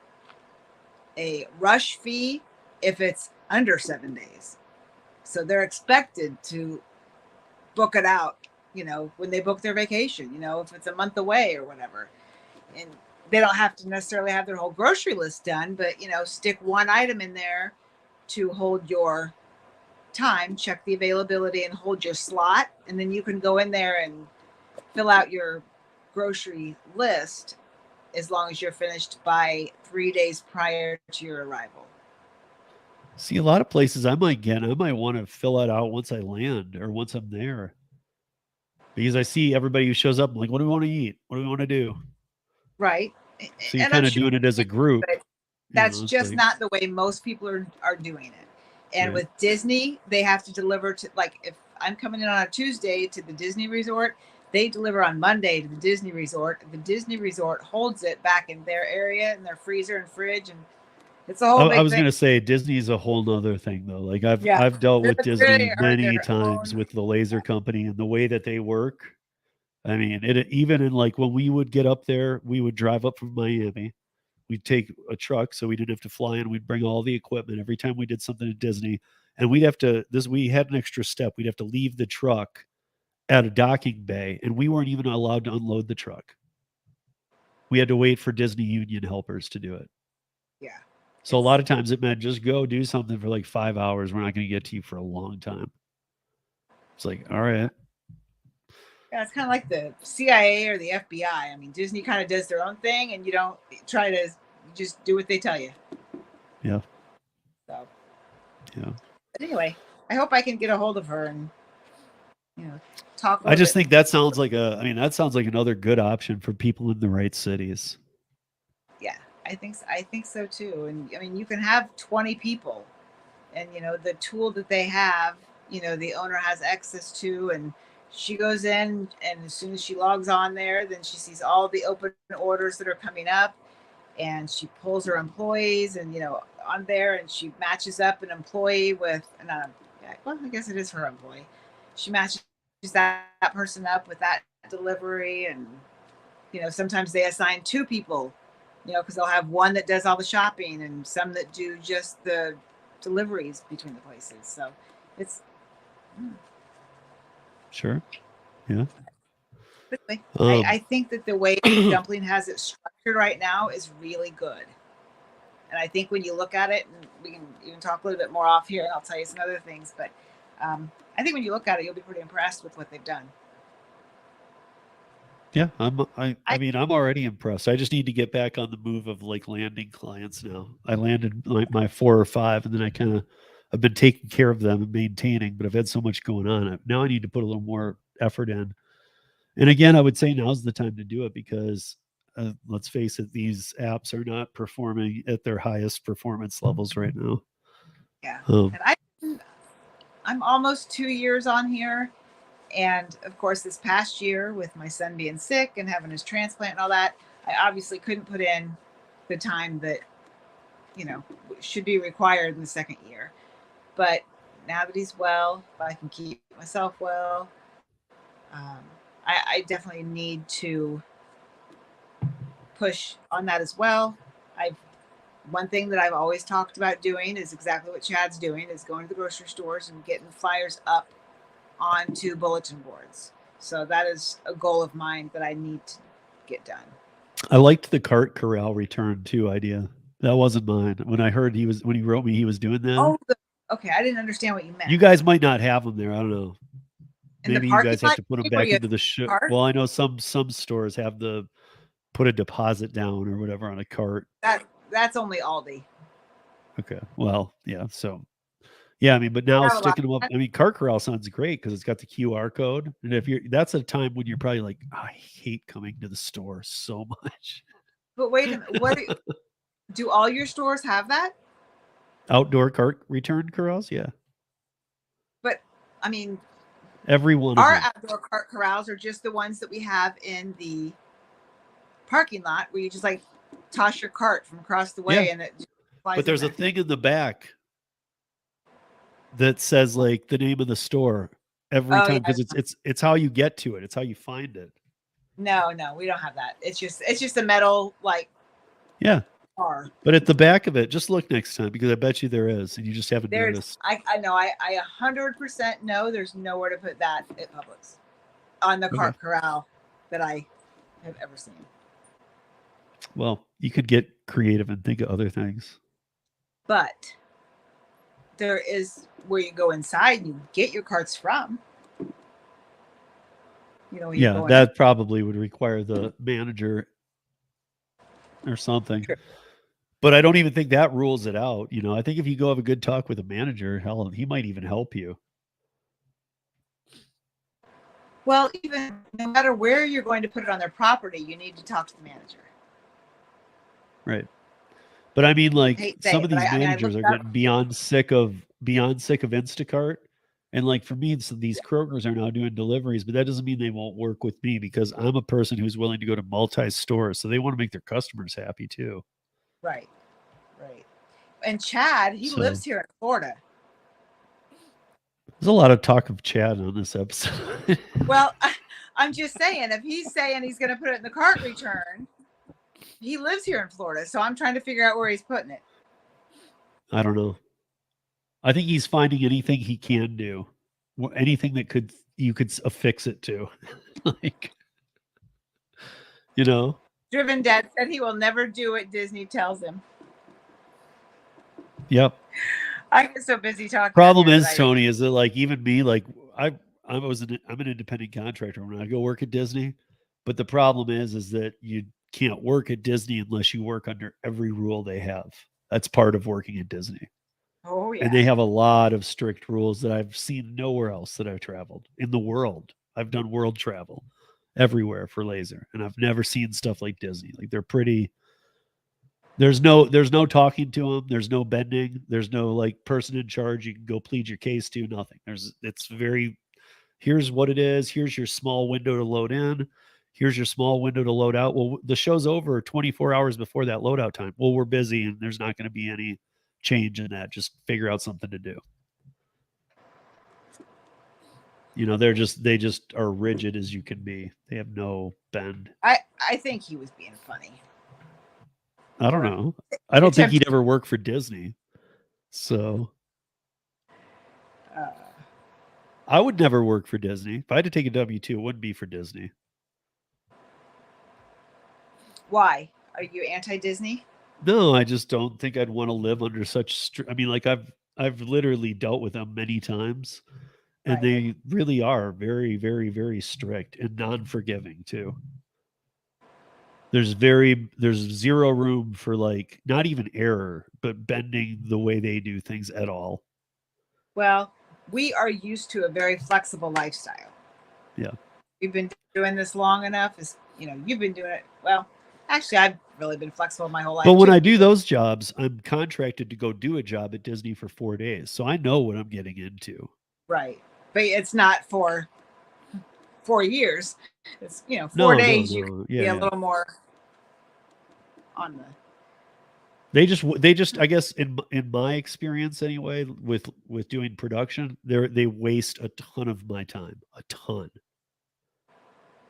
a rush fee if it's under 7 days. So they're expected to book it out, when they book their vacation, if it's a month away or whatever. And they don't have to necessarily have their whole grocery list done, but, stick one item in there to hold your time, check the availability and hold your slot. And then you can go in there and fill out your grocery list as long as you're finished by 3 days prior to your arrival. See, a lot of places I might want to fill it out once I land or once I'm there. Because I see everybody who shows up, I'm like, what do we want to eat? What do we want to do? Right. So you're And I'm kind of sure doing it as a group. that's just like, not the way most people are doing it. And right. with Disney, they have to deliver to, like, if I'm coming in on a Tuesday to the Disney resort, they deliver on Monday to the Disney resort. The Disney resort holds it back in their area in their freezer and fridge, and it's a whole I big was thing. going to say Disney's a whole nother thing though. Like Yeah. I've dealt with They Disney are many their times own. with the laser company and the way that they work. I mean, it even in like when we would get up there, we would drive up from Miami. We'd take a truck so we didn't have to fly in. We'd bring all the equipment every time we did something at Disney. And we had an extra step. We'd have to leave the truck at a docking bay, and we weren't even allowed to unload the truck. We had to wait for Disney Union helpers to do it. Yeah. So a lot of times it meant just go do something for like 5 hours. We're not going to get to you for a long time. It's like, all right. Yeah, it's kind of like the CIA or the FBI. I mean, Disney kind of does their own thing, and you don't try to just do what they tell you. Yeah. So, yeah. But anyway, I hope I can get a hold of her and talk. I just think that sounds like another good option for people in the right cities. Yeah, I think so too. And I mean, you can have 20 people, and the tool that they have, the owner has access to, and she goes in, and as soon as she logs on there, then she sees all the open orders that are coming up, and she pulls her employees and on there, and she matches up an employee with well, I guess it is her employee. She matches that person up with that delivery, and sometimes they assign two people, because they'll have one that does all the shopping and some that do just the deliveries between the places. So it's Sure. Yeah. I think that the way Dumpling has it structured right now is really good. And I think when you look at it, and we can even talk a little bit more off here, and I'll tell you some other things, but I think when you look at it, you'll be pretty impressed with what they've done. Yeah, I mean, I'm already impressed. I just need to get back on the move of like landing clients now. I landed like my 4 or 5, and then I've been taking care of them and maintaining, but I've had so much going on. Now I need to put a little more effort in. And again, I would say now's the time to do it because let's face it, these apps are not performing at their highest performance levels right now. Yeah. And I'm almost 2 years on here. And of course, this past year with my son being sick and having his transplant and all that, I obviously couldn't put in the time that, should be required in the second year. But now that he's well, if I can keep myself well, I definitely need to push on that as well. One thing that I've always talked about doing is exactly what Chad's doing, is going to the grocery stores and getting flyers up onto bulletin boards. So that is a goal of mine that I need to get done. I liked the cart corral return too idea. That wasn't mine. When I heard when he wrote me, he was doing that. Oh, okay. I didn't understand what you meant. You guys might not have them there. I don't know. In the maybe you parking guys have lot, to put them where back you into the show. park? Well, I know some stores have the put a deposit down or whatever on a cart. That's only Aldi. Okay. Well, yeah. So, yeah, I mean, but now Have a lot. sticking them up, I mean, Cart Corral sounds great because it's got the QR code. And if that's a time when you're probably like, I hate coming to the store so much. But wait a minute, do all your stores have that? Outdoor cart return corrals, yeah. But I mean, Every one of our them. outdoor cart corrals are just the ones that we have in the parking lot where you just like toss your cart from across the way, Yeah. and it just flies But there's in a there. thing in the back that says like the name of the store every Oh time yeah. because it's how you get to it. It's how you find it. No, we don't have that. It's just a metal like Yeah. bar. But at the back of it, just look next time because I bet you there is, and you just haven't There's noticed. I know I 100% know there's nowhere to put that at Publix on the cart corral that I have ever seen. Well, you could get creative and think of other things. But there is where you go inside and you get your carts from. You know, Yeah, that probably would require the manager or something. True. But I don't even think that rules it out. You know, I think if you go have a good talk with a manager, hell, he might even help you. Well, even no matter where you're going to put it on their property, you need to talk to the manager. Right. But I mean, like some of these I managers are getting beyond sick of Instacart. And like for me, these Krogers are now doing deliveries, but that doesn't mean they won't work with me because I'm a person who's willing to go to multi-stores. So they want to make their customers happy too. Right. Right. And Chad, he lives here in Florida. There's a lot of talk of Chad on this episode. Well, I'm just saying, if he's saying he's going to put it in the cart return, he lives here in Florida. So I'm trying to figure out where he's putting it. I don't know. I think he's finding anything he can do, anything that you could affix it to. Like, you know. Driven Dad said he will never do what Disney tells him. Yep. I get so busy talking. Problem is, Tony, is that like even me, like I'm an independent contractor when I go work at Disney, but the problem is that you can't work at Disney unless you work under every rule they have. That's part of working at Disney. Oh yeah. And they have a lot of strict rules that I've seen nowhere else that I've traveled in the world. I've done world travel everywhere for laser, and I've never seen stuff like Disney. Like they're pretty. There's no talking to them. There's no bending. There's no like person in charge you can go plead your case to. Nothing. It's very. Here's what it is. Here's your small window to load in. Here's your small window to load out. Well, the show's over 24 hours before that loadout time. Well, we're busy and there's not going to be any change in that. Just figure out something to do. You know, they just are rigid as you can be. They have no bend. I think he was being funny. I don't know. I don't think he'd ever work for Disney. So I would never work for Disney. If I had to take a W-2, it wouldn't be for Disney. Why? Are you anti-Disney? No, I just don't think I'd want to live under such I mean, like I've literally dealt with them many times, and they really are very, very, very strict and non-forgiving too. There's zero room for like not even error, but bending the way they do things at all. Well, we are used to a very flexible lifestyle. Yeah. We've been doing this long enough. As you know, you've been doing it. Well, actually, I've really been flexible my whole life. But when I do those jobs, I'm contracted to go do a job at Disney for 4 days. So I know what I'm getting into. Right. But it's not for 4 years. It's, 4 days. You can be a little more on the. They just I guess in my experience anyway with doing production, they waste a ton of my time, a ton.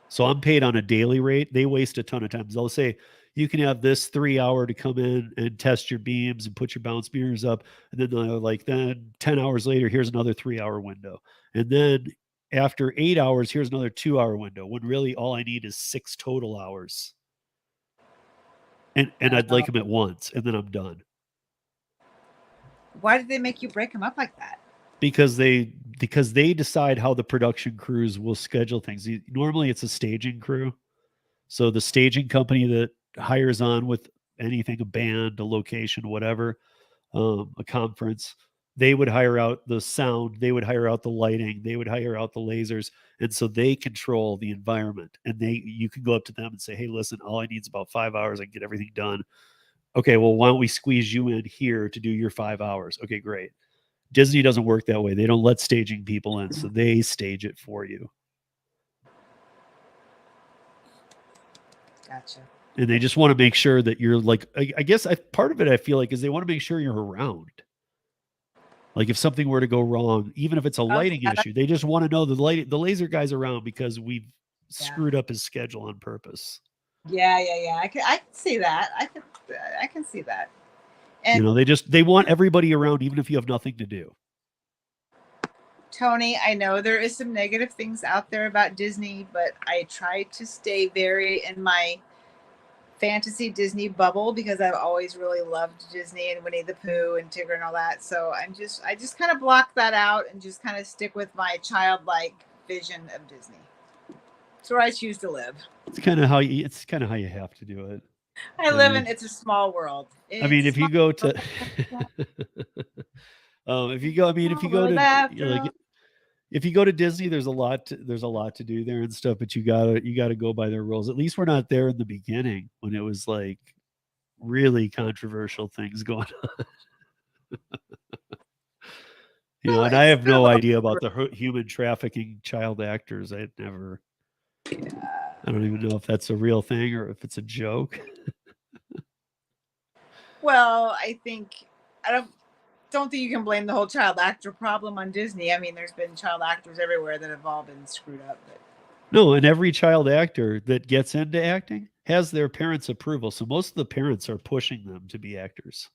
So I'm paid on a daily rate. They waste a ton of time. They'll say you can have this 3 hour to come in and test your beams and put your bounce mirrors up, and then they're like, then 10 hours later, here's another 3 hour window, and then after 8 hours, here's another 2 hour window. When really all I need is 6 total hours. And I'd like them at once, and then I'm done. Why did they make you break them up like that? Because they because they decide how the production crews will schedule things. Normally, it's a staging crew. So the staging company that hires on with anything, a band, a location, whatever, a conference, they would hire out the sound, they would hire out the lighting, they would hire out the lasers, and so they control the environment. And you can go up to them and say, "Hey, listen, all I need is about 5 hours. I can get everything done." Okay, well, why don't we squeeze you in here to do your 5 hours? Okay, great. Disney doesn't work that way. They don't let staging people in, so they stage it for you. Gotcha. And they just want to make sure that you're like, I guess part of it I feel like is they want to make sure you're around. Like if something were to go wrong, even if it's a lighting issue, they just want to know the laser guy's around because we've screwed up his schedule on purpose. Yeah. I can see that. I can see that. And they want everybody around, even if you have nothing to do. Tony, I know there is some negative things out there about Disney, but I try to stay very in my fantasy Disney bubble because I've always really loved Disney and Winnie the Pooh and Tigger and all that. So I just kind of block that out and just kind of stick with my childlike vision of Disney. It's where I choose to live. It's kind of how you have to do it. It's a small world. If you go to if you go to Disney, there's a lot to do there and stuff, but you gotta go by their rules. At least we're not there in the beginning when it was like really controversial things going on. And I have no idea about the human trafficking child actors. I don't even know if that's a real thing or if it's a joke. Well, I don't think you can blame the whole child actor problem on Disney. I mean, there's been child actors everywhere that have all been screwed up. But no, and every child actor that gets into acting has their parents' approval. So most of the parents are pushing them to be actors.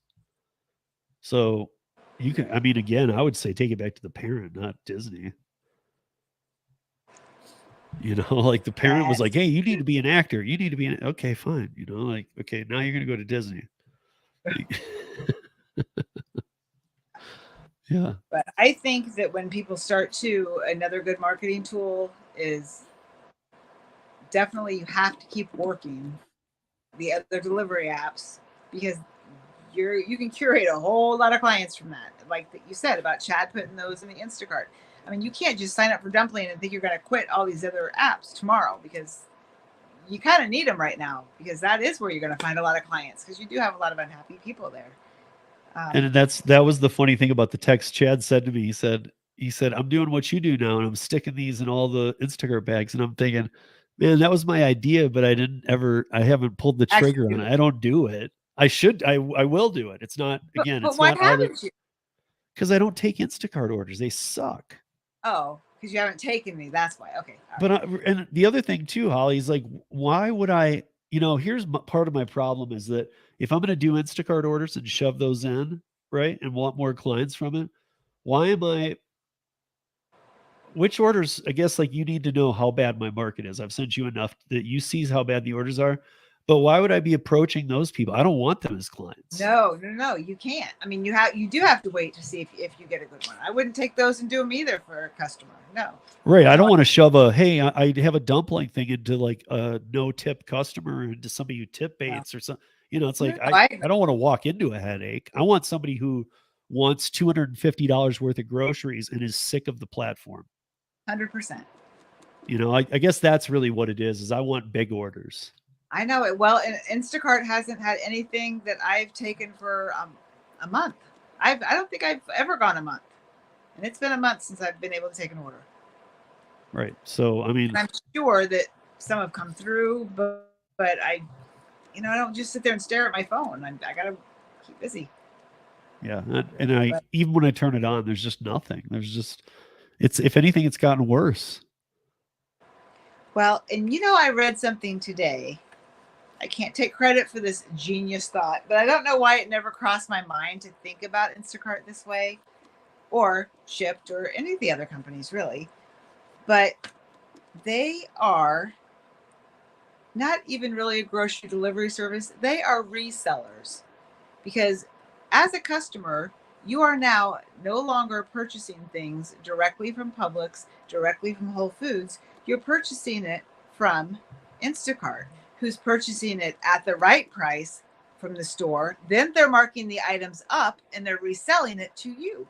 So you can, again, I would say take it back to the parent, not Disney. Like the parent was like, "Hey, you need to be an actor. You need to be okay, fine." Okay, now you're going to go to Disney. Yeah. But I think that when people start another good marketing tool is definitely you have to keep working the other delivery apps because you can curate a whole lot of clients from that. Like you said about Chad putting those in the Instacart. I mean, you can't just sign up for Dumpling and think you're going to quit all these other apps tomorrow because you kind of need them right now because that is where you're going to find a lot of clients because you do have a lot of unhappy people there. And that was the funny thing about the text Chad said to me. He said, "I'm doing what you do now, and I'm sticking these in all the Instacart bags." And I'm thinking, man, that was my idea, but I haven't pulled the trigger on it. I don't do it. I should. I will do it. It's not again. But it's why not haven't you? Because I don't take Instacart orders. They suck. Oh, because you haven't taken me. That's why. Okay. But and the other thing too, Holly, is like, why would I? Here's part of my problem is that if I'm going to do Instacart orders and shove those in, right, and want more clients from it, why am I? Which orders? I guess like you need to know how bad my market is. I've sent you enough that you see how bad the orders are. But why would I be approaching those people? I don't want them as clients. No, you can't. I mean, you do have to wait to see if you get a good one. I wouldn't take those and do them either for a customer. No. Right. I don't want to shove I have a dumpling thing into like a no tip customer into somebody who tip baits or something. It's like I don't want to walk into a headache. I want somebody who wants $250 worth of groceries and is sick of the platform. 100%. I guess that's really what it is I want big orders. I know it well. And Instacart hasn't had anything that I've taken for a month. I don't think I've ever gone a month, and it's been a month since I've been able to take an order. Right. So I'm sure that some have come through, but I don't just sit there and stare at my phone. I gotta keep busy. Yeah, and even when I turn it on, there's just nothing. If anything, it's gotten worse. Well, and I read something today. I can't take credit for this genius thought, but I don't know why it never crossed my mind to think about Instacart this way or Shipt or any of the other companies really. But they are not even really a grocery delivery service. They are resellers because as a customer, You are now no longer purchasing things directly from Publix, directly from Whole Foods. You're purchasing it from Instacart, who's purchasing it at the right price from the store. Then they're marking the items up and they're reselling it to you.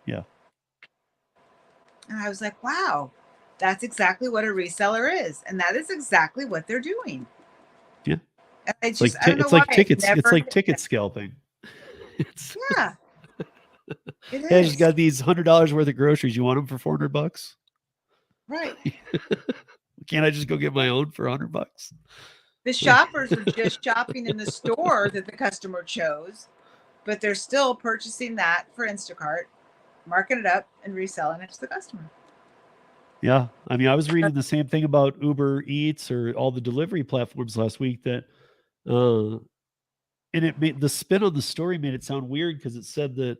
Yeah. And I was like, wow, that's exactly what a reseller is. And that is exactly what they're doing. Yeah. And It's like I don't know it's why like tickets. It's never like ticket scalping. It's Yeah, it hey, I just is. got these $100 worth of groceries. You want them for $400? Right. Can't I just go get my own for $100? The shoppers are just shopping in the store that the customer chose, but they're still purchasing that for Instacart, marking it up and reselling it to the customer. Yeah. I mean, I was reading the same thing about Uber Eats or all the delivery platforms last week that and it made the spin on the story made it sound weird because it said that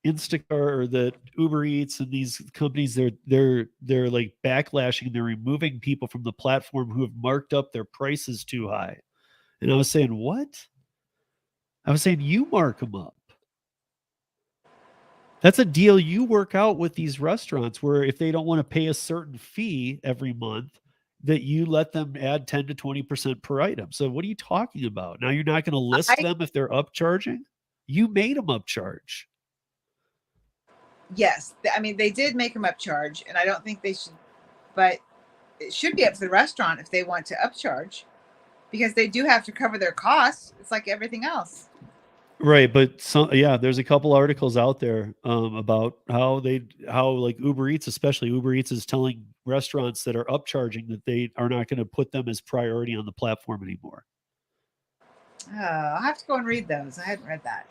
Instacart or that Uber Eats and these companies they're like backlashing, they're removing people from the platform who have marked up their prices too high. And I was saying, what? I was saying you mark them up. That's a deal you work out with these restaurants where if they don't want to pay a certain fee every month, that you let them add 10 to 20% per item. So what are you talking about? Now you're not going to list I them if they're upcharging? You made them upcharge. Yes, I mean they did make them upcharge, and I don't think they should, but it should be up to the restaurant if they want to upcharge because they do have to cover their costs. It's like everything else. Right, but some yeah, there's a couple articles out there about how like Uber Eats, especially Uber Eats, is telling restaurants that are upcharging that they are not going to put them as priority on the platform anymore. I'll have to go and read those. I hadn't read that.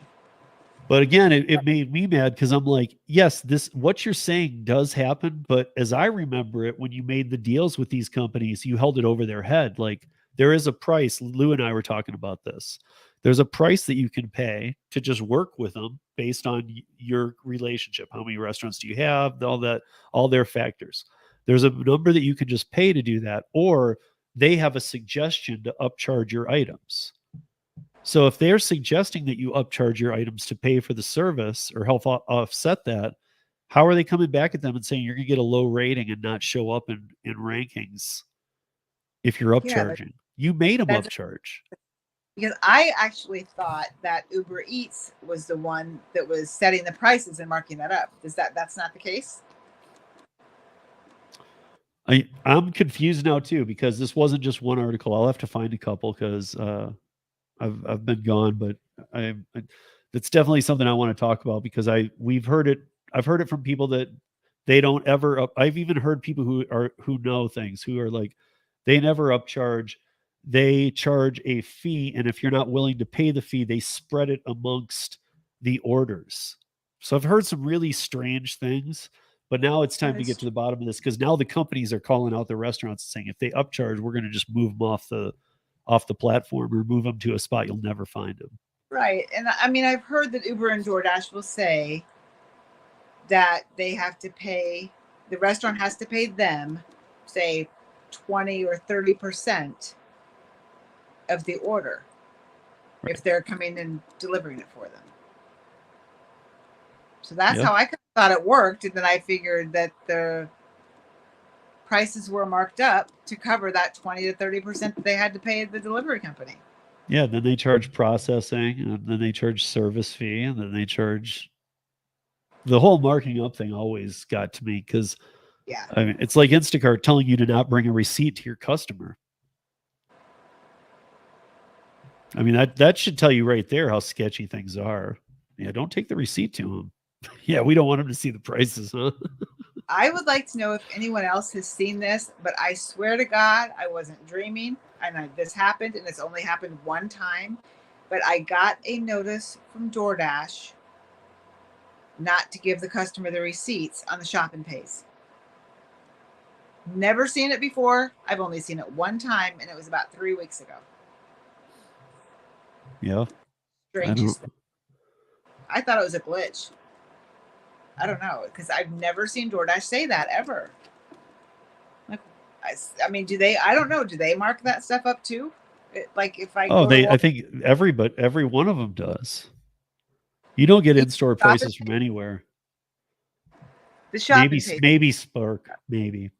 But again, it made me mad because I'm like, yes, this what you're saying does happen, but as I remember it, when you made the deals with these companies, you held it over their head. Like there is a price. Lou and I were talking about this. There's a price that you can pay to just work with them based on your relationship. How many restaurants do you have? All that, all their factors. There's a number that you can just pay to do that, or they have a suggestion to upcharge your items. So if they're suggesting that you upcharge your items to pay for the service or help offset that, how are they coming back at them and saying you're going to get a low rating and not show up in rankings if you're Yeah, upcharging? You made them that's upcharge. because I actually thought that Uber Eats was the one that was setting the prices and marking that up. That's not the case? I'm confused now too because this wasn't just one article. I'll have to find a couple because I've been gone, but that's definitely something I want to talk about because we've heard it. I've heard it from people that they don't ever I've even heard people who know things who are like they never upcharge. They charge a fee, and if you're not willing to pay the fee, they spread it amongst the orders. So I've heard some really strange things, but now it's time That to get is to the bottom of this because now the companies are calling out the restaurants and saying if they upcharge, we're going to just move them off the platform or move them to a spot you'll never find them. right. And I mean, I've heard that Uber and DoorDash will say that they have to pay, the restaurant has to pay them, say 20 or 30% of the order if they're coming and delivering it for them. So that's Yeah. how I thought it worked. And then I figured that the prices were marked up to cover that 20 to 30% that they had to pay the delivery company. Yeah. Then they charge processing and then they charge service fee and then they charge the whole marking up thing always got to me because Yeah. I mean, it's like Instacart telling you to not bring a receipt to your customer. I mean, that should tell you right there how sketchy things are. Yeah, don't take the receipt to them. Yeah, we don't want them to see the prices, huh? I would like to know if anyone else has seen this, but I swear to God, I wasn't dreaming. And this happened, and it's only happened one time. But I got a notice from DoorDash not to give the customer the receipts on the shopping pays. Never seen it before. I've only seen it one time, and it was about 3 weeks ago. Yeah. Strangest thing. I thought it was a glitch. I don't know, because I've never seen DoorDash say that ever. Like, I mean, do they? I don't know. Do they mark that stuff up too? Like if I Oh, go to I think every one of them does. You don't get You in-store shop prices from anywhere. The shop and pay. Maybe Spark, maybe.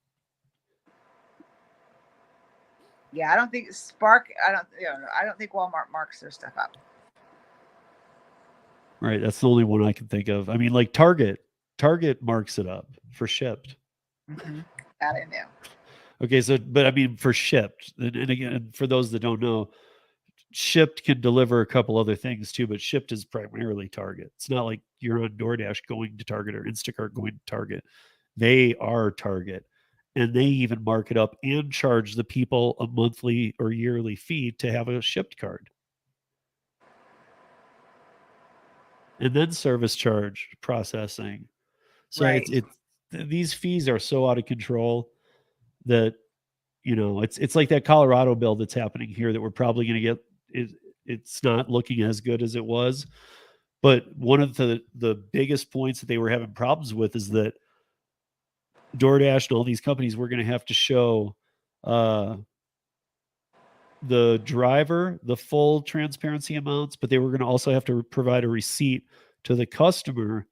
Yeah, I don't think Spark. I don't think Walmart marks their stuff up. Right, that's the only one I can think of. I mean, like Target marks it up for Shipt. Mm-hmm. That I knew. Okay, so but I mean for Shipt, and again, for those that don't know, Shipt can deliver a couple other things too, but Shipt is primarily Target. It's not like you're on DoorDash going to Target or Instacart going to Target. They are Target. And they even mark it up and charge the people a monthly or yearly fee to have a Shipt card. And then service charge processing. So Right. these fees are so out of control that it's like that Colorado bill that's happening here that we're probably going to get. It's not looking as good as it was. But one of the biggest points that they were having problems with is that DoorDash and all these companies were going to have to show the driver the full transparency amounts, but they were going to also have to provide a receipt to the customer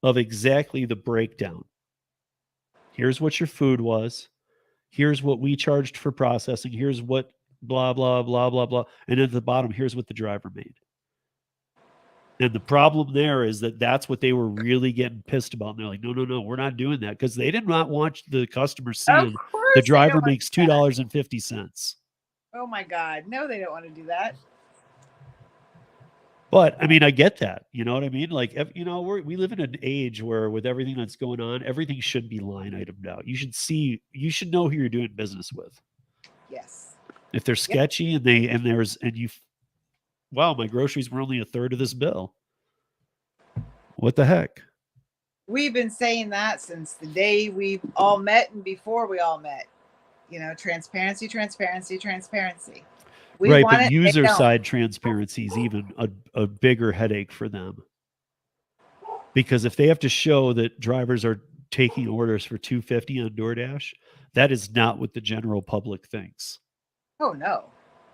of exactly the breakdown. Here's what your food was. Here's what we charged for processing. Here's what blah, blah, blah, blah, blah. And at the bottom, here's what the driver made. And the problem there is that that's what they were really getting pissed about. And they're like, no, no, no, we're not doing that because they did not want the customer Of seeing course, the they driver don't want makes to do that. $2.50. Oh my God, no, they don't want to do that. But I mean, I get that. You know what I mean? Like, we live in an age where with everything that's going on, everything should be line itemed out. You should know who you're doing business with. Yes. If they're sketchy wow, my groceries were only a third of this bill. What the heck? We've been saying that since the day we've all met and before we all met. Transparency, transparency, transparency. We Right, want but it. They user don't. side transparency is even a bigger headache for them. Because if they have to show that drivers are taking orders for $2.50 on DoorDash, that is not what the general public thinks. Oh no.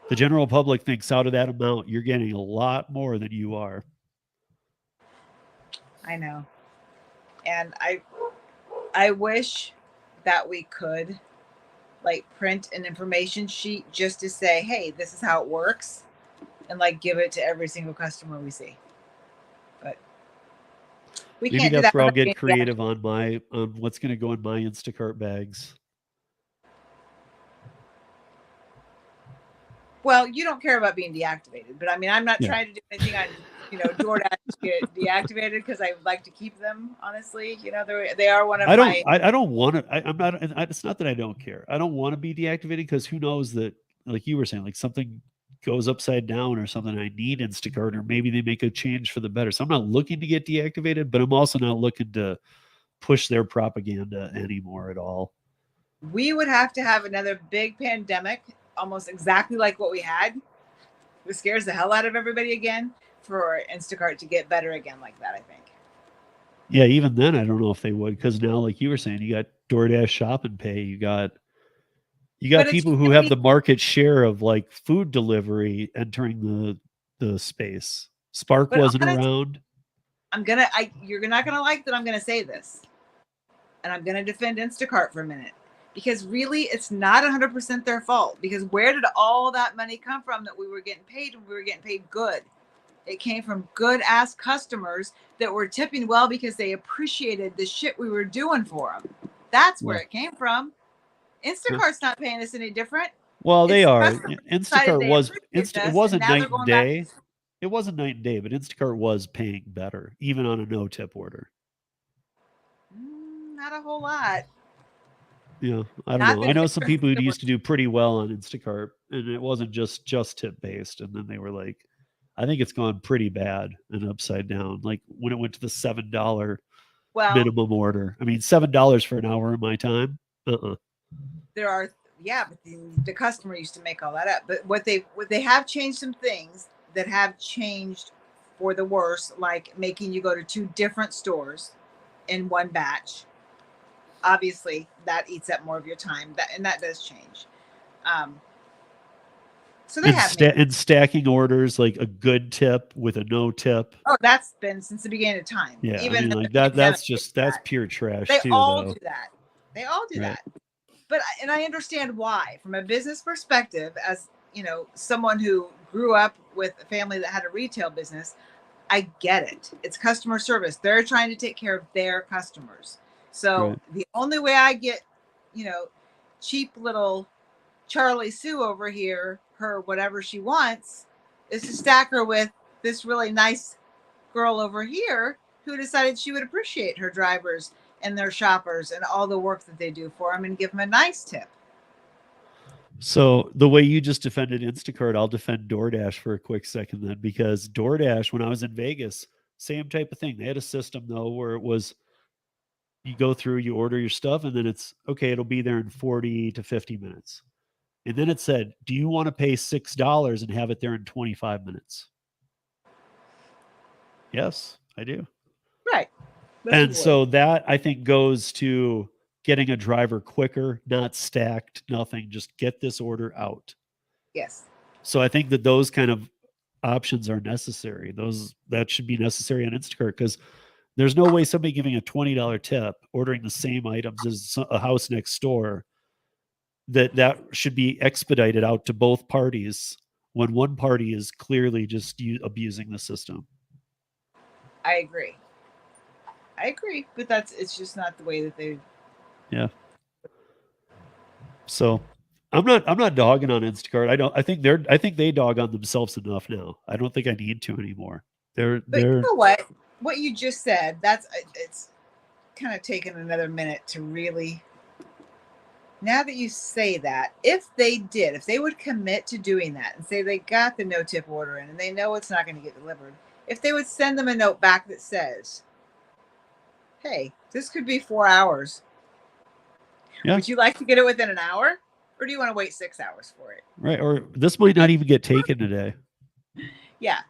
The general public thinks out of that amount, you're getting a lot more than you are. I know. And I wish that we could like print an information sheet just to say, hey, this is how it works, and like give it to every single customer we see. But we Maybe can't do that's that where I'll without get being creative on what's going to go in my Instacart bags. Well, you don't care about being deactivated, but I mean, I'm not Yeah. trying to do anything on, DoorDash to get deactivated because I would like to keep them. Honestly, they are one of my. I don't want to. I'm not. It's not that I don't care. I don't want to be deactivated because who knows that, like you were saying, like something goes upside down or something. I need Instacart, or maybe they make a change for the better. So I'm not looking to get deactivated, but I'm also not looking to push their propaganda anymore at all. We would have to have another big pandemic, almost exactly like what we had. It scares the hell out of everybody again for Instacart to get better again like that, I think. Yeah, even then, I don't know if they would because now, like you were saying, you got DoorDash Shop and Pay. You got people who have the market share of like food delivery entering the space. Spark wasn't around. You're not gonna like that I'm gonna say this, and I'm gonna defend Instacart for a minute, because really it's not 100% their fault, because where did all that money come from that we were getting paid, and we were getting paid good? It came from good ass customers that were tipping well because they appreciated the shit we were doing for them. That's where it came from. Instacart's not paying us any different. Well, they are. Instacart It wasn't night and day. It wasn't night and day, but Instacart was paying better, even on a no tip order. Not a whole lot. Yeah, I don't know. I know some people who used to do pretty well on Instacart, and it wasn't just tip based. And then they were like, I think it's gone pretty bad and upside down. Like when it went to the $7 minimum order. I mean, $7 for an hour of my time. There are, but the customer used to make all that up. But what they have changed some things that have changed for the worse, like making you go to 2 different stores in one batch. Obviously, that eats up more of your time. That does change. So they have made. And stacking orders, like a good tip with a no tip. Oh, that's been since the beginning of time. Yeah, Even I mean, in like the that. pandemic, That's pure trash they too, all though. do that. They all do Right. that. But and I understand why. From a business perspective, as you know, someone who grew up with a family that had a retail business, I get it. It's customer service. They're trying to take care of their customers. So Right. the only way I get, cheap little Charlie Sue over here, her whatever she wants, is to stack her with this really nice girl over here who decided she would appreciate her drivers and their shoppers and all the work that they do for them and give them a nice tip. So the way you just defended Instacart, I'll defend DoorDash for a quick second then, because DoorDash, when I was in Vegas, same type of thing. They had a system though where it was you go through, you order your stuff, and then it's okay, it'll be there in 40 to 50 minutes. And then it said, do you want to pay $6 and have it there in 25 minutes? Yes, I do. Right. And so that I think goes to getting a driver quicker, not stacked, nothing. Just get this order out. Yes. So I think that those kind of options are necessary. That should be necessary on Instacart, because there's no way somebody giving a $20 tip, ordering the same items as a house next door, that should be expedited out to both parties when one party is clearly just abusing the system. I agree, but it's just not the way that they. Yeah. So I'm not dogging on Instacart. I think they dog on themselves enough now. I don't think I need to anymore. But you know what you just said, it's kind of taken another minute to really. Now that you say that, if they would commit to doing that and say they got the no tip order in and they know it's not going to get delivered, if they would send them a note back that says, hey, this could be 4 hours. Yeah. Would you like to get it within an hour, or do you want to wait 6 hours for it? Right. Or this might not even get taken today. Yeah.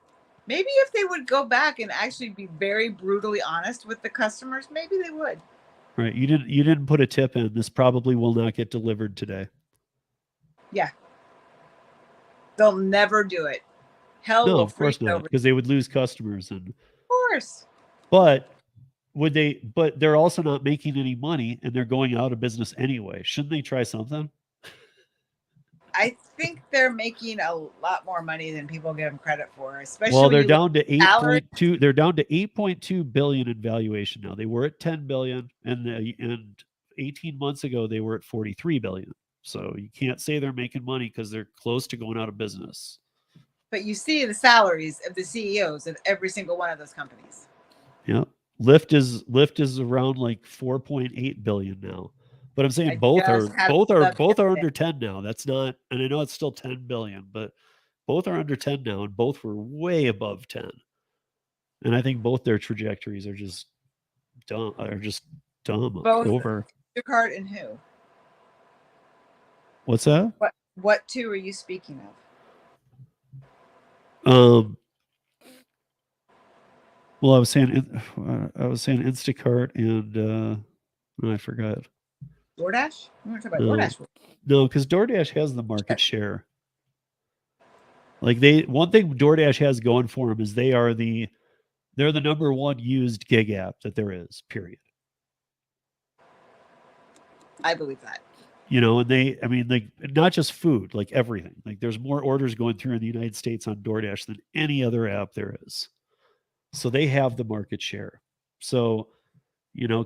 Maybe if they would go back and actually be very brutally honest with the customers, maybe they would. Right. You didn't put a tip in. This probably will not get delivered today. Yeah. They'll never do it. Hell no, will of course not, because they would lose customers. And of course. But they're also not making any money, and they're going out of business anyway. Shouldn't they try something? I think they're making a lot more money than people give them credit for, especially. Well, they're down to 8.2. They're down to 8.2 billion in valuation now. They were at 10 billion, and 18 months ago they were at 43 billion. So you can't say they're making money because they're close to going out of business. But you see the salaries of the CEOs of every single one of those companies. Yeah, Lyft is around like 4.8 billion now. But I'm saying both are under 10 now. That's not, and I know it's still 10 billion, but both are under 10 now, and both were way above 10. And I think both their trajectories are just dumb. Both over. Instacart and who? What's that? What two are you speaking of? Well, I was saying Instacart and I forgot. DoorDash? We want to talk about DoorDash. No, because DoorDash has the market share. Like one thing DoorDash has going for them is they're the number one used gig app that there is, period. I believe that. And not just food, like everything. Like there's more orders going through in the United States on DoorDash than any other app there is. So they have the market share. So,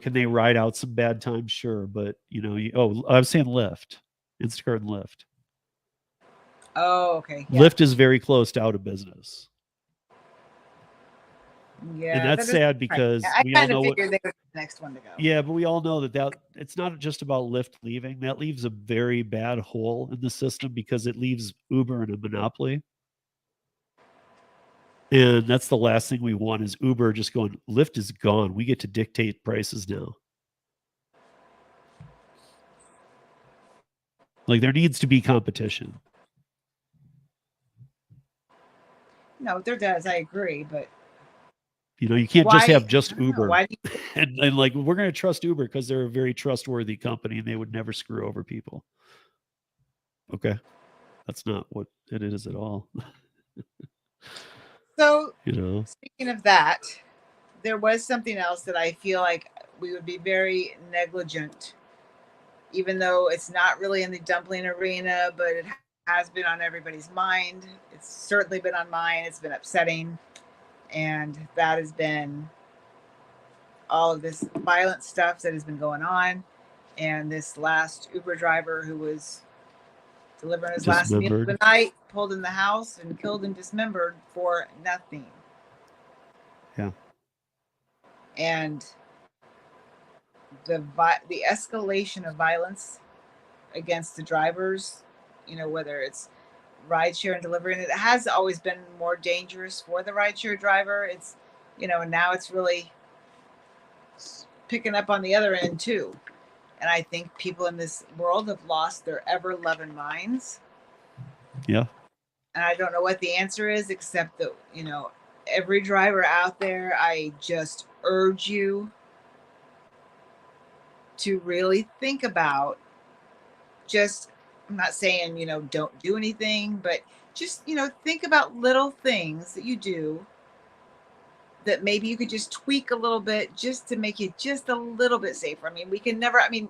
can they ride out some bad times? Sure. But, I was saying Lyft, Instacart and Lyft. Oh, okay. Yeah. Lyft is very close to out of business. Yeah. And that's sad because we all know they were the next one to go. Yeah, but we all know that it's not just about Lyft leaving. That leaves a very bad hole in the system because it leaves Uber in a monopoly. And that's the last thing we want is Uber just going, Lyft is gone. We get to dictate prices now. Like there needs to be competition. No, there does. I agree, but you can't just have just Uber. And like we're going to trust Uber because they're a very trustworthy company and they would never screw over people. Okay. That's not what it is at all. So, You know, speaking of that, there was something else that I feel like we would be very negligent, even though it's not really in the dumpling arena, but it has been on everybody's mind. It's certainly been on mine. It's been upsetting. And that has been all of this violent stuff that has been going on. And this last Uber driver who was delivering his last meal of the dismembered. night pulled in the house and killed and dismembered for nothing. Yeah. And the escalation of violence against the drivers, whether it's rideshare and delivery, and it has always been more dangerous for the rideshare driver. It's, and now it's really picking up on the other end too. And I think people in this world have lost their ever loving minds. Yeah. And I don't know what the answer is, except that, every driver out there, I just urge you to really think about just, I'm not saying, don't do anything, but just, think about little things that you do that maybe you could just tweak a little bit just to make you just a little bit safer. I mean,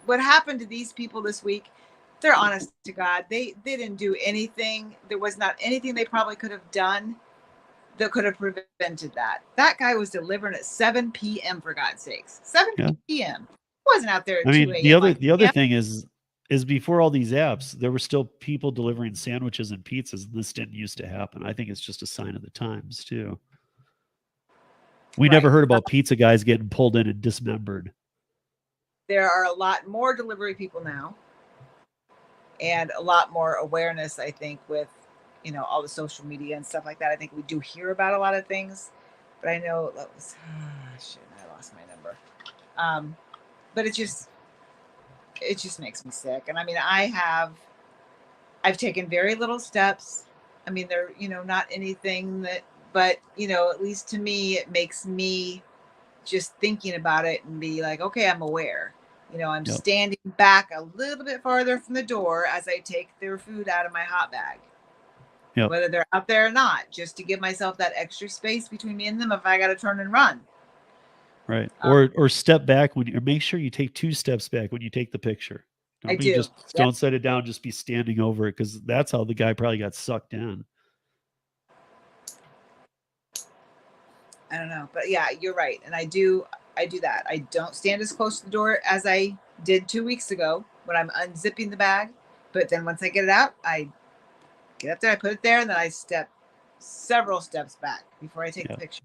what happened to these people this week, they're honest to God. They didn't do anything. There was not anything they probably could have done that could have prevented that. That guy was delivering at 7 p.m. for God's sakes. 7 Yeah. p.m. Wasn't out there at I 2 mean, a.m. the other thing is before all these apps, there were still people delivering sandwiches and pizzas, and this didn't used to happen. I think it's just a sign of the times too. We never Right. heard about pizza guys getting pulled in and dismembered. There are a lot more delivery people now and a lot more awareness, I think, with, all the social media and stuff like that. I think we do hear about a lot of things, but I know that was, I lost my number. But it just makes me sick. And I mean, I've taken very little steps. I mean, they're, not anything that, but, at least to me, it makes me just thinking about it and be like, okay, I'm aware. I'm Yep. standing back a little bit farther from the door as I take their food out of my hot bag. Yep. Whether they're out there or not, just to give myself that extra space between me and them if I got to turn and run. Right. Or step back or make sure you take 2 steps back when you take the picture. Don't do. just Yep. don't set it down, just be standing over it, because that's how the guy probably got sucked in. I don't know, but yeah, you're right. And I do that. I don't stand as close to the door as I did 2 weeks ago when I'm unzipping the bag. But then once I get it out, I get up there, I put it there, and then I step several steps back before I take the picture.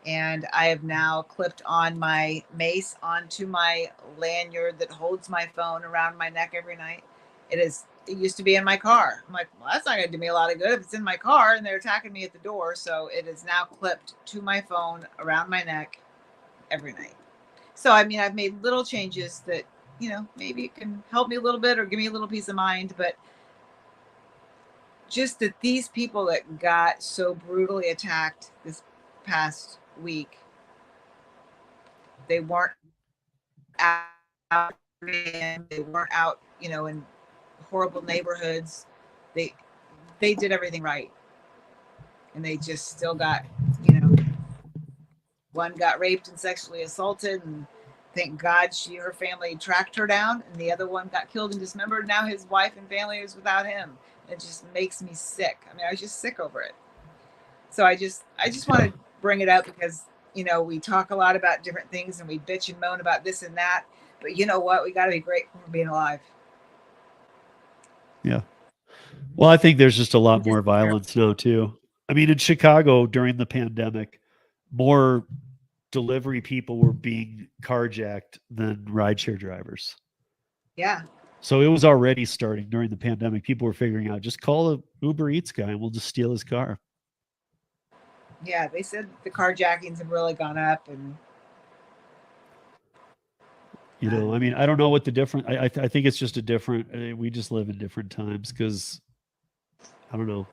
And I have now clipped on my mace onto my lanyard that holds my phone around my neck every night. It used to be in my car. I'm like, well, that's not going to do me a lot of good if it's in my car and they're attacking me at the door. So it is now clipped to my phone around my neck every night. So, I mean, I've made little changes that, maybe it can help me a little bit or give me a little peace of mind. But just that these people that got so brutally attacked this past week, they weren't out, they weren't out, in horrible neighborhoods. They did everything right, and they just still got, one got raped and sexually assaulted, and thank God her family tracked her down, and the other one got killed and dismembered. Now his wife and family is without him. It just makes me sick. I mean, I was just sick over it. So I just want to bring it up because, we talk a lot about different things and we bitch and moan about this and that, but you know what? We got to be grateful for being alive. Yeah. Well, I think there's just a lot more violence now too. I mean, in Chicago during the pandemic, more delivery people were being carjacked than rideshare drivers. Yeah. So it was already starting during the pandemic. People were figuring out, just call a Uber Eats guy and we'll just steal his car. Yeah, they said the carjackings have really gone up, and I mean, I don't know what the difference. I think it's just a different. We just live in different times because I don't know.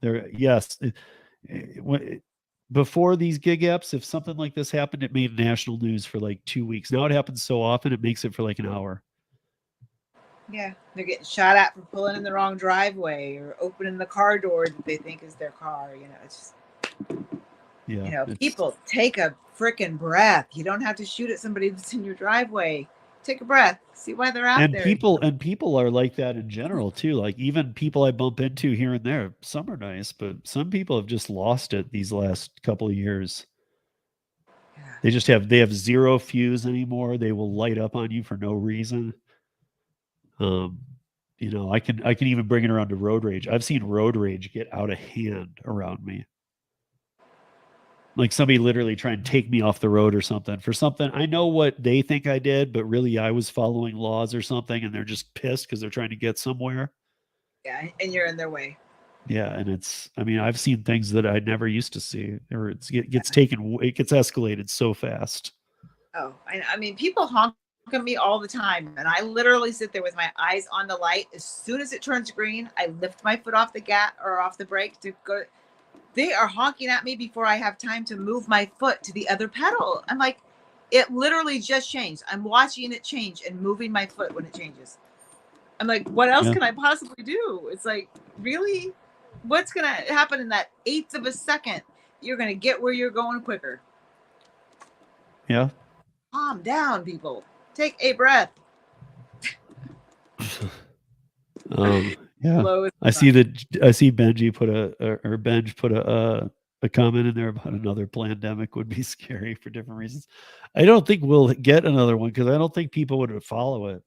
Before these gig apps, if something like this happened, it made national news for like 2 weeks. Now it happens so often, it makes it for like an hour. Yeah, they're getting shot at for pulling in the wrong driveway or opening the car door that they think is their car. It's just, Yeah, it's people take a freaking breath. You don't have to shoot at somebody that's in your driveway. Take a breath. See why they're out and there. people are like that in general too. Like even people I bump into here and there, some are nice, but some people have just lost it these last couple of years. Yeah. They have zero fuse anymore. They will light up on you for no reason. Um, I can even bring it around to road rage. I've seen road rage get out of hand around me. Like somebody literally try and take me off the road or something for something. I know what they think I did, but really I was following laws or something, and they're just pissed because they're trying to get somewhere. Yeah, and you're in their way. Yeah, and I've seen things that I never used to see, or it gets escalated so fast. Oh, I mean, people honk at me all the time, and I literally sit there with my eyes on the light. As soon as it turns green, I lift my foot off the gas or off the brake to go. They are honking at me before I have time to move my foot to the other pedal. I'm like, it literally just changed. I'm watching it change and moving my foot when it changes. I'm like, what else Yeah. can I possibly do? It's like, really? What's going to happen in that eighth of a second? You're going to get where you're going quicker. Yeah. Calm down, people. Take a breath. Yeah. I see Benji put Benj put a comment in there about another pandemic would be scary for different reasons. I don't think we'll get another one because I don't think people would follow it.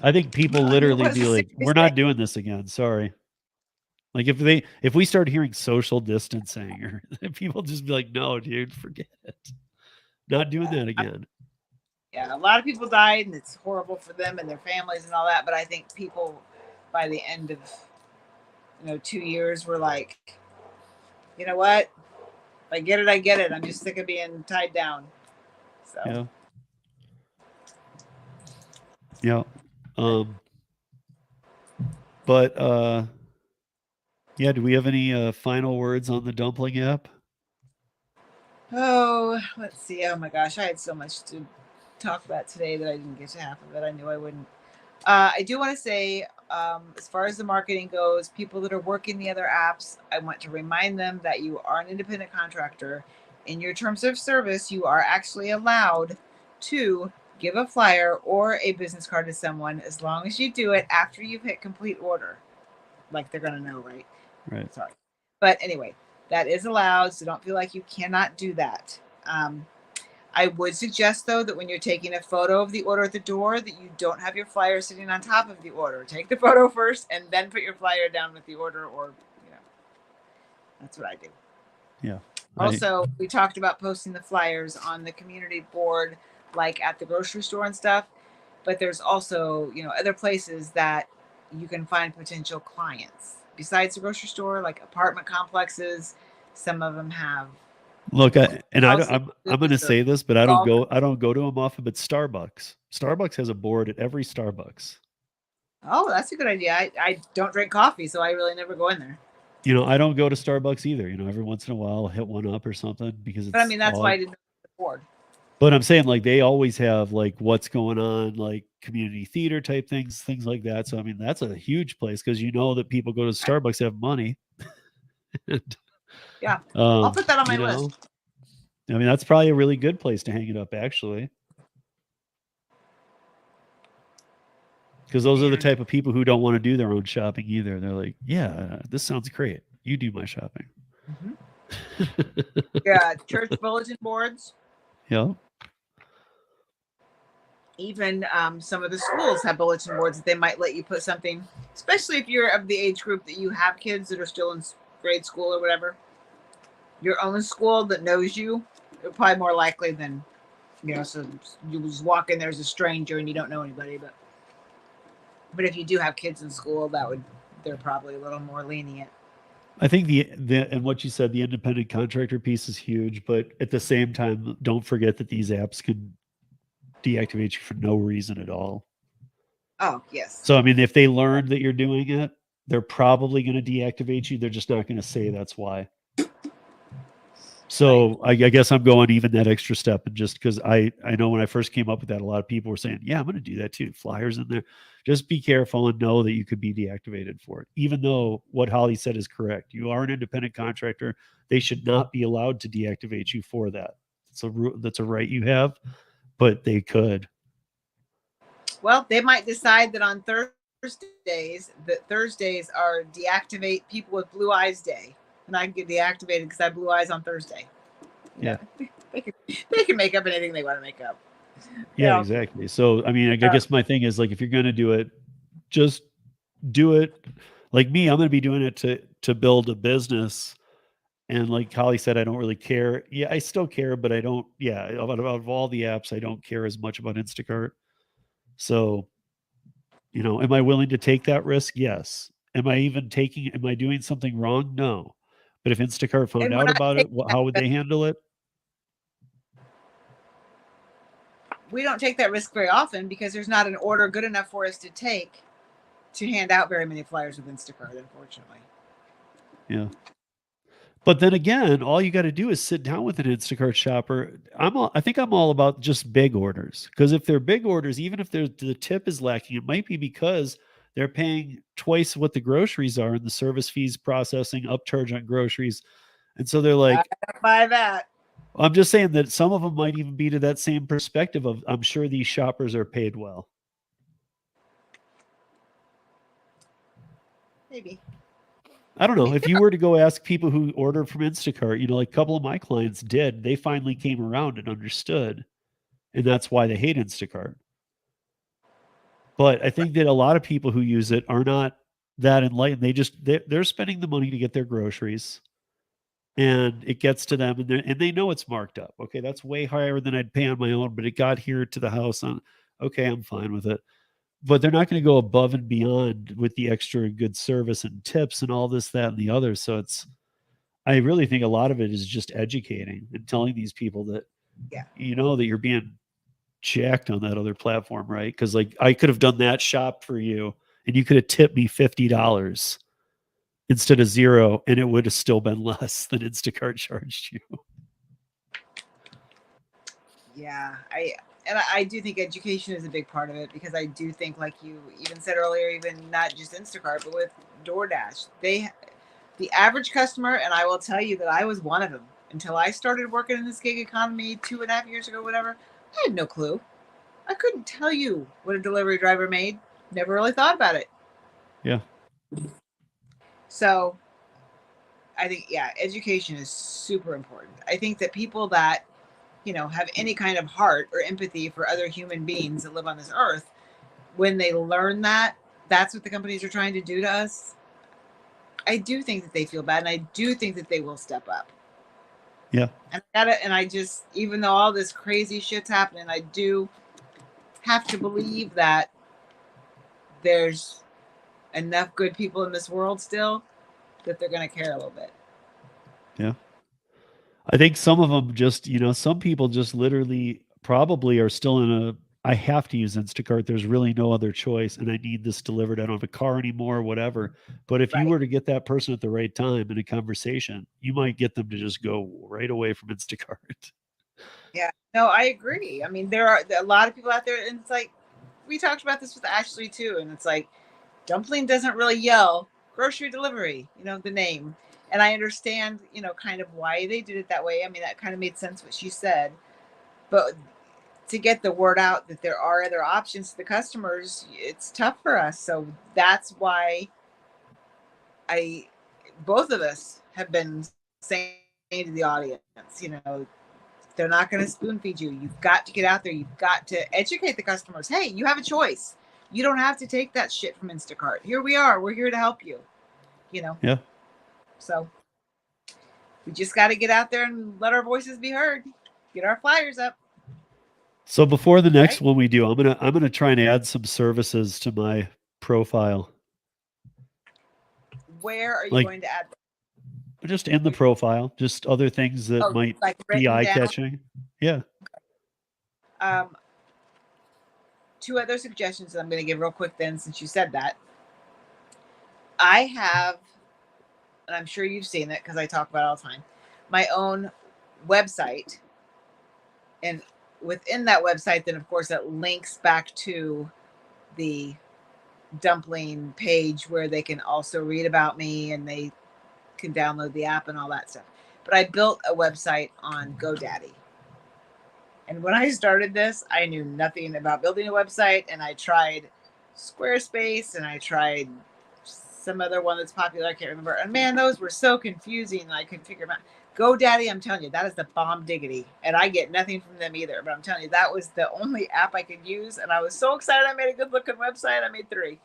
I think people literally be like, "We're not doing this again." Sorry. Like if we start hearing social distancing, or people just be like, "No, dude, forget it. Not doing that again." Yeah, a lot of people died, and it's horrible for them and their families and all that. But I think people, by the end of 2 years, were like, you know what? If I get it, I get it. I'm just sick of being tied down. So Yeah. Yeah. But yeah, do we have any final words on the Dumpling app? Oh, let's see. Oh my gosh, I had so much to talk about today that I didn't get to half of it. I knew I wouldn't. I do want to say, as far as the marketing goes, people that are working the other apps, I want to remind them that you are an independent contractor. In your terms of service, you are actually allowed to give a flyer or a business card to someone as long as you do it after you've hit complete order. Like they're going to know, right? Right. Sorry. But anyway, that is allowed. So don't feel like you cannot do that. I would suggest, though, that when you're taking a photo of the order at the door, that you don't have your flyer sitting on top of the order. Take the photo first and then put your flyer down with the order, or, that's what I do. Yeah. Also, we talked about posting the flyers on the community board, like at the grocery store and stuff. But there's also, other places that you can find potential clients besides the grocery store, like apartment complexes. Some of them have. Look, I'm houses going to or say this, but I don't golf. go to them often. But Starbucks has a board at every Starbucks. Oh, that's a good idea. I don't drink coffee, so I really never go in there. I don't go to Starbucks either. Every once in a while, I'll hit one up or something because it's. But I mean, that's why I didn't know the board. But I'm saying like they always have like what's going on, like community theater type things like that. So I mean, that's a huge place because that people go to Starbucks have money. And, Yeah, I'll put that on my know, list. I mean, that's probably a really good place to hang it up, actually. Because those are the type of people who don't want to do their own shopping either. They're like, yeah, this sounds great. You do my shopping. Yeah, church bulletin boards. Yeah. Even some of the schools have bulletin boards that they might let you put something, especially if you're of the age group that you have kids that are still in grade school or whatever. Your own school that knows you, they're probably more likely than, so you just walk in there as a stranger and you don't know anybody. But if you do have kids in school, they're probably a little more lenient. I think and what you said, the independent contractor piece is huge, but at the same time, don't forget that these apps can deactivate you for no reason at all. Oh, yes. So, I mean, if they learn that you're doing it, they're probably going to deactivate you. They're just not going to say that's why. So I guess I'm going even that extra step, and just because I know when I first came up with that, a lot of people were saying, "Yeah, I'm going to do that too." Flyers in there. Just be careful and know that you could be deactivated for it. Even though what Holly said is correct, you are an independent contractor. They should not be allowed to deactivate you for that. That's a right you have, but they could. Well, they might decide that on Thursdays, that Thursdays are deactivate people with blue eyes day, and I can get deactivated because I have blue eyes on Thursday. Yeah. They can make up anything they want to make up. Yeah, exactly. So, I mean, I guess my thing is like, if you're going to do it, just do it. Like me, I'm going to be doing it to build a business. And like Holly said, I don't really care. Yeah, I still care, but I don't. Yeah, out of all the apps, I don't care as much about Instacart. So, am I willing to take that risk? Yes. Am I doing something wrong? No. But if Instacart found And we're out not about it, taking how would they handle it? we don't take that risk very often because there's not an order good enough for us to take to hand out very many flyers with Instacart, unfortunately. Yeah. But then again, all you got to do is sit down with an Instacart shopper. I think I'm all about just big orders, because if they're big orders, even if the tip is lacking, it might be because they're paying twice what the groceries are in the service fees, processing, upcharge on groceries. And so they're I like, don't buy that. I'm just saying that some of them might even be to that same perspective of, I'm sure these shoppers are paid well. Maybe. I don't know. If you were to go ask people who order from Instacart, like a couple of my clients did, they finally came around and understood. And that's why they hate Instacart. But I think that a lot of people who use it are not that enlightened. They're spending the money to get their groceries, and it gets to them, and they know it's marked up. Okay, that's way higher than I'd pay on my own, but it got here to the house on. Okay, I'm fine with it. But they're not going to go above and beyond with the extra good service and tips and all this, that, and the other. So I really think a lot of it is just educating and telling these people that, Yeah. that you're being jacked on that other platform, right? Because like I could have done that shop for you, and you could have tipped me $50 instead of zero, and it would have still been less than Instacart charged you. Yeah. I do think education is a big part of it, because I do think, like you even said earlier, even not just Instacart, but with DoorDash, the average customer, and I will tell you that I was one of them until I started working in this gig economy 2.5 years ago, whatever. I had no clue. I couldn't tell you what a delivery driver made. Never really thought about it. Yeah. So I think, yeah, education is super important. I think that people that, have any kind of heart or empathy for other human beings that live on this earth, when they learn that that's what the companies are trying to do to us, I do think that they feel bad, and I do think that they will step up. Yeah. And I just, even though all this crazy shit's happening, I do have to believe that there's enough good people in this world still that they're going to care a little bit. Yeah. I think some of them just, some people just literally probably are still I have to use Instacart. There's really no other choice. And I need this delivered. I don't have a car anymore, whatever. But if you Right. were to get that person at the right time in a conversation, you might get them to just go right away from Instacart. Yeah. No, I agree. I mean, there are a lot of people out there, and it's like, we talked about this with Ashley too. And it's like, Dumpling doesn't really yell grocery delivery, the name. And I understand, kind of why they did it that way. I mean, that kind of made sense what she said. But to get the word out that there are other options to the customers, it's tough for us. So that's why both of us have been saying to the audience, they're not going to spoon feed you. You've got to get out there. You've got to educate the customers. Hey, you have a choice. You don't have to take that shit from Instacart. Here we are. We're here to help you. Yeah. So we just got to get out there and let our voices be heard. Get our flyers up. So before the next Right? one we do, I'm gonna try and add some services to my profile. Where are you Like going to add? just in the profile, just other things that Oh, might like be written eye down. catching. Yeah. Two other suggestions that I'm going to give real quick then, since you said that. I have, and I'm sure you've seen it because I talk about it all the time, my own website, and within that website, then of course it links back to the Dumpling page where they can also read about me and they can download the app and all that stuff. But I built a website on GoDaddy. And when I started this, I knew nothing about building a website, and I tried Squarespace and I tried some other one that's popular. I can't remember. And man, those were so confusing. I couldn't figure them out. GoDaddy, I'm telling you, that is the bomb diggity. And I get nothing from them either. But I'm telling you, that was the only app I could use. And I was so excited I made a good looking website. I made 3.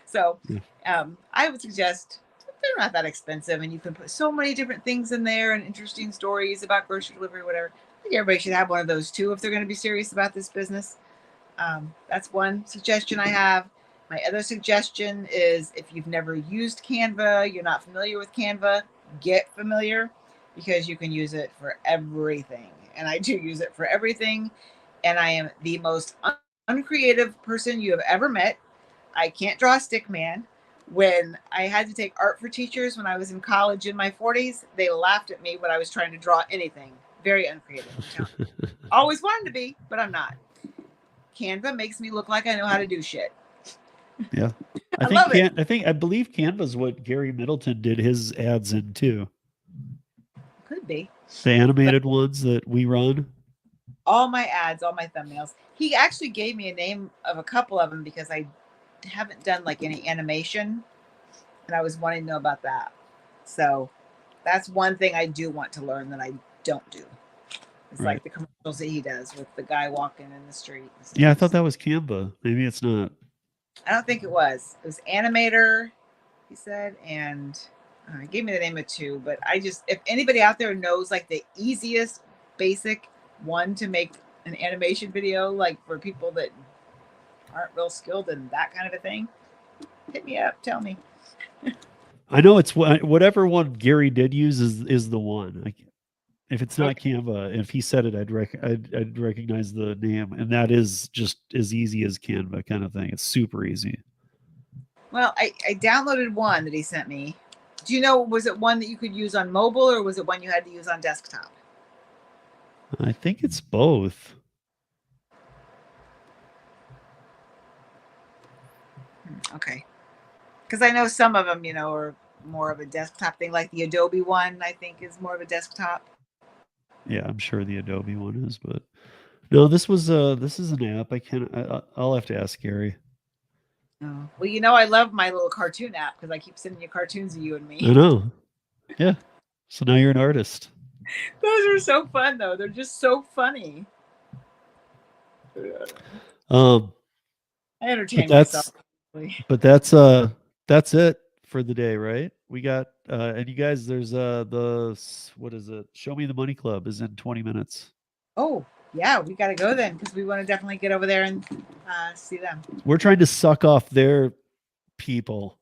So I would suggest they're not that expensive. And you can put so many different things in there and interesting stories about grocery delivery, whatever. I think everybody should have one of those too if they're going to be serious about this business. That's one suggestion I have. My other suggestion is if you've never used Canva, you're not familiar with Canva, get familiar because you can use it for everything. And I do use it for everything. And I am the most uncreative person you have ever met. I can't draw a stick man. When I had to take art for teachers when I was in college in my 40s, they laughed at me when I was trying to draw anything. Very uncreative. Always wanted to be, but I'm not. Canva makes me look like I know how to do shit. Yeah. I believe Canva's what Gary Middleton did his ads in too. Could be. The animated ones that we run. All my ads, all my thumbnails. He actually gave me a name of a couple of them because I haven't done like any animation, and I was wanting to know about that. So that's one thing I do want to learn that I don't do. It's Right. like the commercials that he does with the guy walking in the street. Yeah, I thought that was Canva. Maybe it's not. I don't think it was. It was Animator, he said, and he gave me the name of 2. But if anybody out there knows like the easiest, basic one to make an animation video, like for people that aren't real skilled in that kind of a thing, hit me up. Tell me. I know it's whatever one Gary did use is the one. If it's not Canva, if he said it, I'd recognize the name, and that is just as easy as Canva kind of thing. It's super easy. Well, I downloaded one that he sent me. Do you know, was it one that you could use on mobile or was it one you had to use on desktop? I think it's both. Okay. Because I know some of them, are more of a desktop thing, like the Adobe one, I think is more of a desktop. Yeah, I'm sure the Adobe one is, but no, this is an app. I'll have to ask Gary. Oh. Well, I love my little cartoon app because I keep sending you cartoons of you and me. I know. Yeah. So now you're an artist. Those are so fun though. They're just so funny. I entertain myself. But that's it for the day, right? We got and you guys, there's what is it? Show Me the Money Club is in 20 minutes. Oh, yeah, we got to go then because we want to definitely get over there and see them. We're trying to suck off their people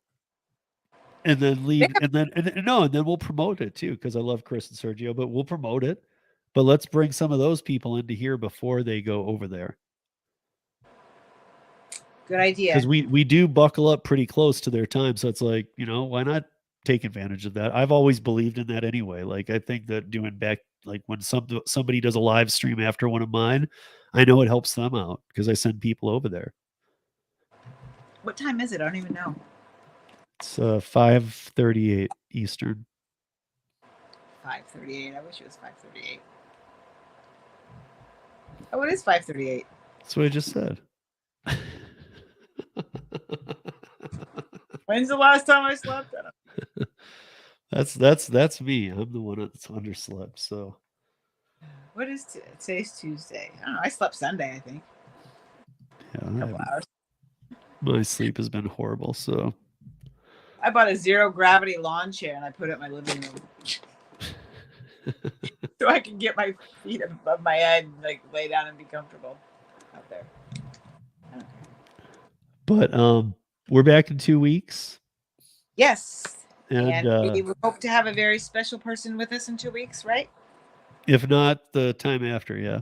and then leave and then we'll promote it too because I love Chris and Sergio, but we'll promote it. But let's bring some of those people into here before they go over there. Good idea. Because we do buckle up pretty close to their time. So it's like, why not take advantage of that? I've always believed in that anyway. Like, I think that doing back, like when somebody does a live stream after one of mine, I know it helps them out because I send people over there. What time is it? I don't even know. It's 5:38 Eastern. 5:38. I wish it was 5:38. Oh, it is 5:38. That's what I just said. When's the last time I slept? That's me. I'm the one that's underslept. So what is today's Tuesday? I don't know. I slept Sunday, I think. Yeah, a couple hours. My sleep has been horrible. So I bought a 0 gravity lawn chair and I put it in my living room. So I can get my feet above my head and like lay down and be comfortable out there. But we're back in 2 weeks. Yes. And we hope to have a very special person with us in 2 weeks, right? If not the time after, yeah.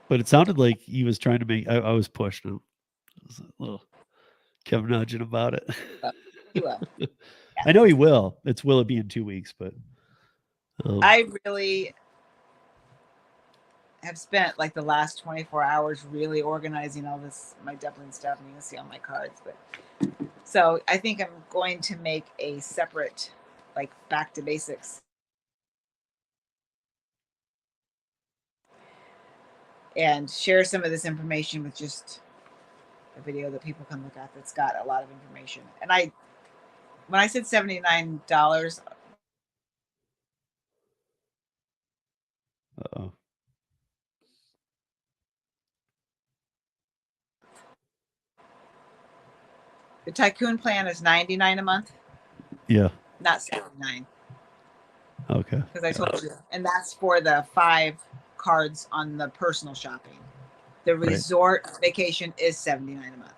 But it sounded like he was trying to make. I was pushed. I was a little Kevin nudging about it. He will. I know he will. Will it be in 2 weeks? But I really have spent like the last 24 hours really organizing all this, my Dumpling stuff, and you can see all my cards. But so I think I'm going to make a separate, like, back to basics and share some of this information with just a video that people can look at that's got a lot of information. And when I said $79, Uh-oh. the Tycoon plan is $99 a month, Yeah. not $79. Okay. Because I told you, and that's for the 5 cards on the personal shopping. The resort vacation is $79 a month.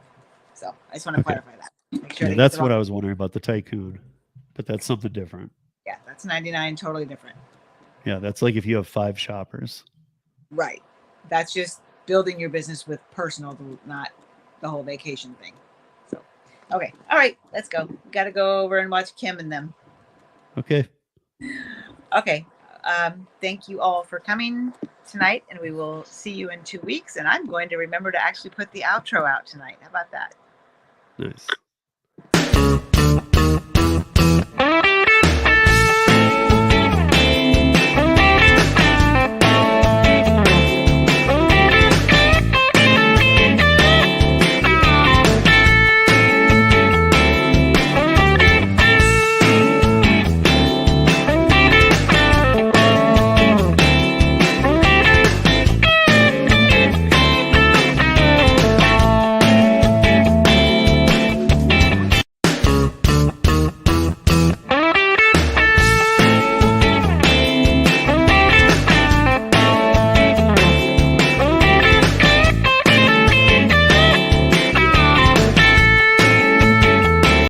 So I just want to clarify that. Make sure Yeah, that's what I was wondering about the Tycoon, but that's something different. Yeah, that's $99, totally different. Yeah, that's like if you have 5 shoppers. Right. That's just building your business with personal, not the whole vacation thing. So, okay. All right, let's go. Got to go over and watch Kim and them. Okay. Okay. Thank you all for coming tonight, and we will see you in 2 weeks. And I'm going to remember to actually put the outro out tonight. How about that? Nice.